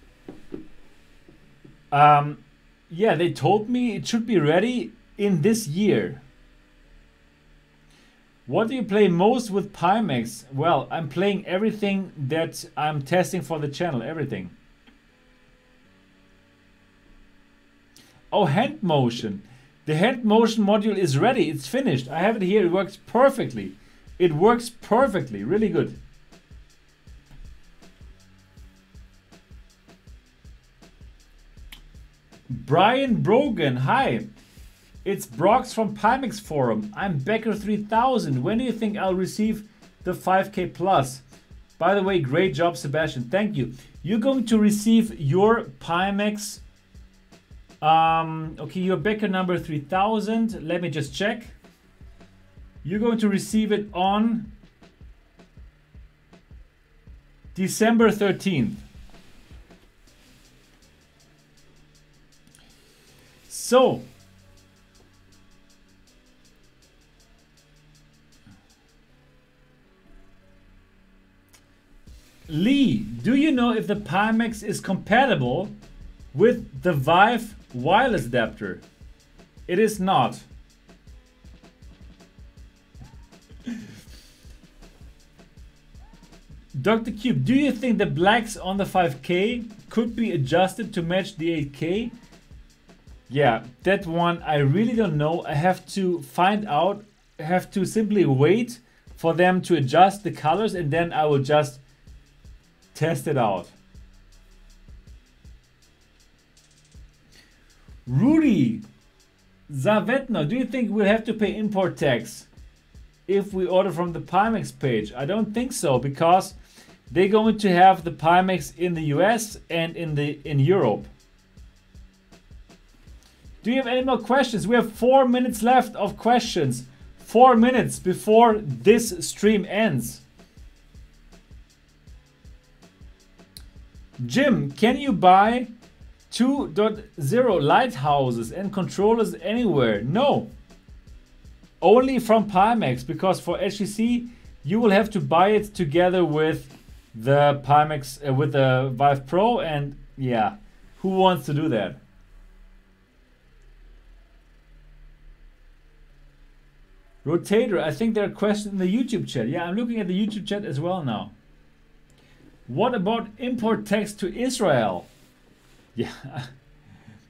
Yeah, they told me it should be ready in this year. What do you play most with Pimax? Well, I'm playing everything that I'm testing for the channel, everything. Oh, hand motion. The hand motion module is ready. It's finished. I have it here. It works perfectly. It works perfectly. Really good. Brian Brogan. Hi. It's Brox from Pimax Forum. I'm Becker 3000. When do you think I'll receive the 5K Plus? By the way, great job, Sebastian. Thank you. You're going to receive your Pimax. Okay, your Becker number 3000. Let me just check. You're going to receive it on December 13th. So, Lee, do you know if the Pimax is compatible with the Vive wireless adapter? It is not. Dr. Cube, do you think the blacks on the 5K could be adjusted to match the 8K? Yeah, that one I really don't know. I have to find out. I have to simply wait for them to adjust the colors and then I will just test it out. Rudy Zavetno, do you think we'll have to pay import tax if we order from the Pimax page? I don't think so, because they're going to have the Pimax in the US and in Europe. Do you have any more questions? We have 4 minutes left of questions. 4 minutes before this stream ends. Jim, can you buy 2.0 lighthouses and controllers anywhere? No. Only from Pimax, because for HTC you will have to buy it together with the Pimax, with the Vive Pro, and yeah, who wants to do that? Rotator, I think there are questions in the YouTube chat. Yeah, I'm looking at the YouTube chat as well now. What about import tax to Israel? Yeah,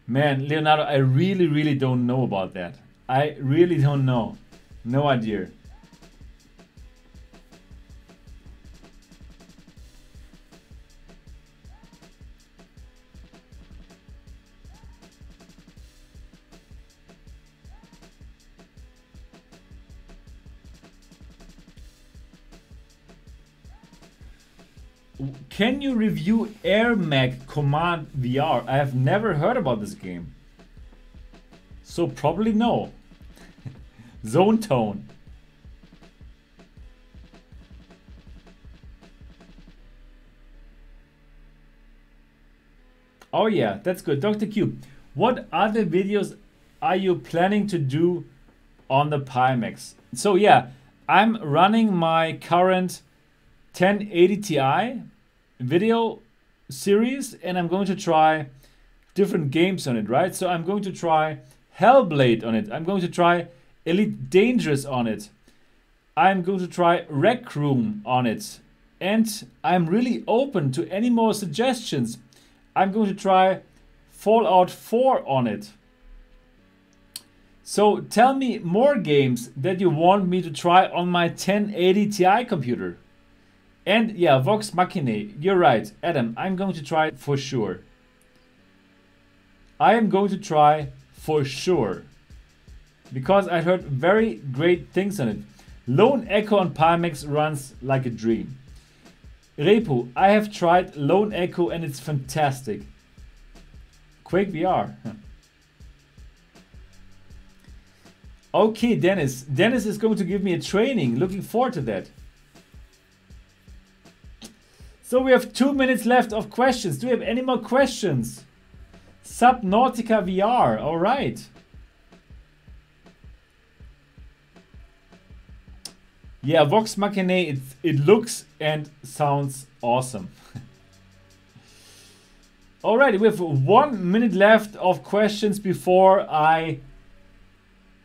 man, Leonardo, I really don't know about that. I really don't know. No idea. Can you review AirMag Command VR? I have never heard about this game. So probably no. Zone Tone. Oh yeah, that's good. Dr. Cube, what other videos are you planning to do on the Pimax? So yeah, I'm running my current 1080 Ti video series and I'm going to try different games on it, right? So I'm going to try Hellblade on it. I'm going to try Elite Dangerous on it. I'm going to try Rec Room on it. And I'm really open to any more suggestions. I'm going to try Fallout 4 on it. So tell me more games that you want me to try on my 1080 Ti computer. And yeah, Vox Machina, you're right. Adam, I'm going to try it for sure. I am going to try for sure. Because I heard very great things on it. Lone Echo on Pimax runs like a dream. Repu, I have tried Lone Echo and it's fantastic. Quake VR. Okay, Dennis. Dennis is going to give me a training. Looking forward to that. So we have 2 minutes left of questions. Do we have any more questions? Subnautica VR. All right. Yeah, Vox Machina, it looks and sounds awesome. Alright, we have 1 minute left of questions before I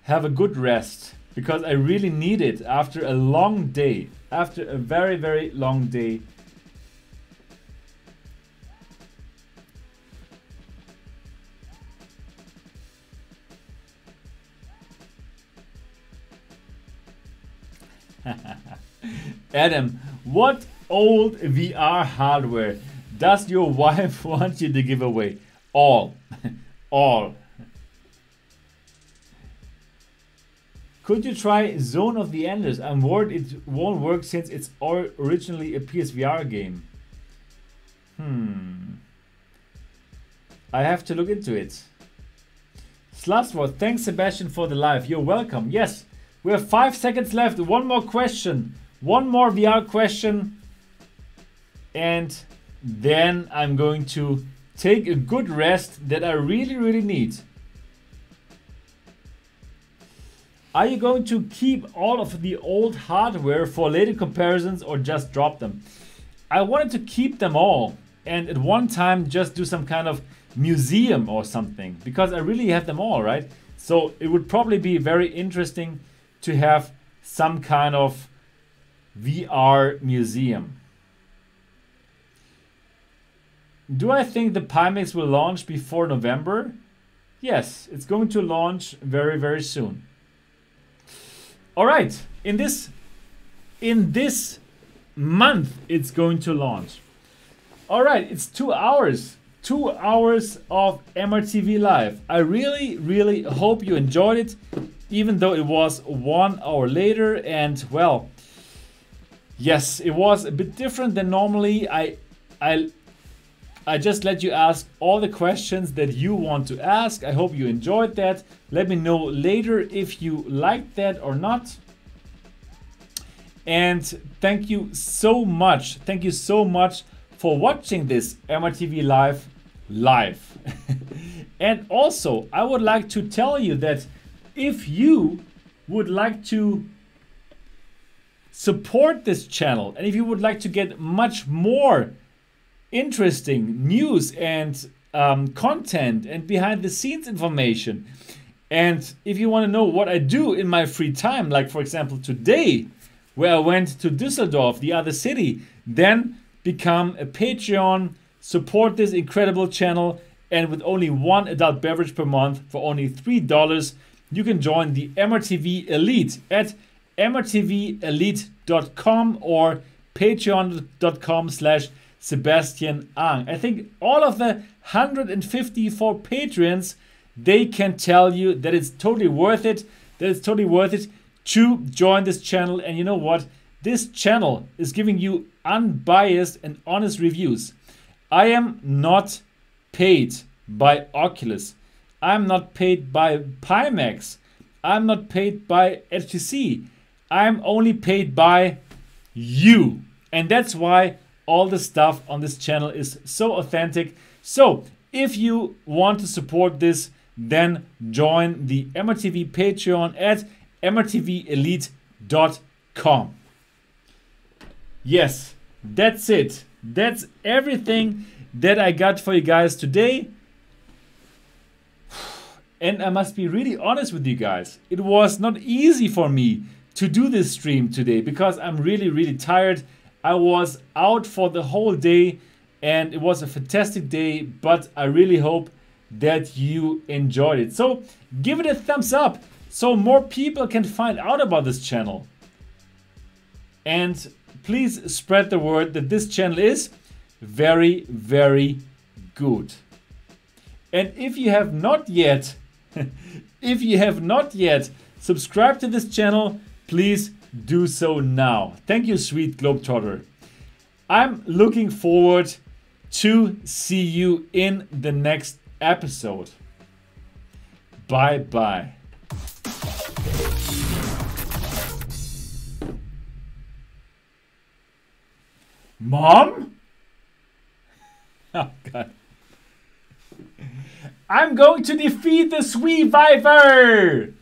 have a good rest. Because I really need it after a long day. After a very long day. Adam, what old VR hardware does your wife want you to give away? All. All. Could you try Zone of the Enders? I'm worried it won't work since it's originally a PSVR game. I have to look into it. Slustwort, thanks Sebastian for the live. You're welcome. Yes, we have 5 seconds left. One more question. One more VR question. And then I'm going to take a good rest that I really need. Are you going to keep all of the old hardware for later comparisons or just drop them? I wanted to keep them all and at one time just do some kind of museum or something, because I really have them all, right? So it would probably be very interesting to have some kind of VR museum. Do I think the Pimax will launch before November? Yes, it's going to launch very, very soon. All right, in this month it's going to launch. All right, it's 2 hours. 2 hours of MRTV Live. I really, really hope you enjoyed it, even though it was 1 hour later. And well, yes, it was a bit different than normally. I just let you ask all the questions that you want to ask. I hope you enjoyed that. Let me know later if you liked that or not. And thank you so much. Thank you so much for watching this MRTV live. And also, I would like to tell you that if you would like to support this channel, and if you would like to get much more interesting news and content and behind the scenes information, and if you want to know what I do in my free time, like for example today where I went to Düsseldorf, the other city, then become a Patreon, support this incredible channel, and with only 1 adult beverage per month for only $3 you can join the MRTV Elite at mrtvelite.com or patreon.com/Sebastian Ang. I think all of the 154 patrons, they can tell you that it's totally worth it, to join this channel. And you know what? This channel is giving you unbiased and honest reviews. I am not paid by Oculus. I'm not paid by Pimax. I'm not paid by HTC. I'm only paid by you. And that's why all the stuff on this channel is so authentic. So if you want to support this, then join the MRTV Patreon at mrtvelite.com. Yes, that's it. That's everything that I got for you guys today. And I must be really honest with you guys. It was not easy for me to do this stream today because I'm really, really tired. I was out for the whole day and it was a fantastic day, but I really hope that you enjoyed it. So give it a thumbs up so more people can find out about this channel. And please spread the word that this channel is very, very good. And if you have not yet, subscribed to this channel, please do so now. Thank you, sweet Globetrotter. I'm looking forward to see you in the next episode. Bye bye. Mom? Oh God. I'm going to defeat the Sweeviver!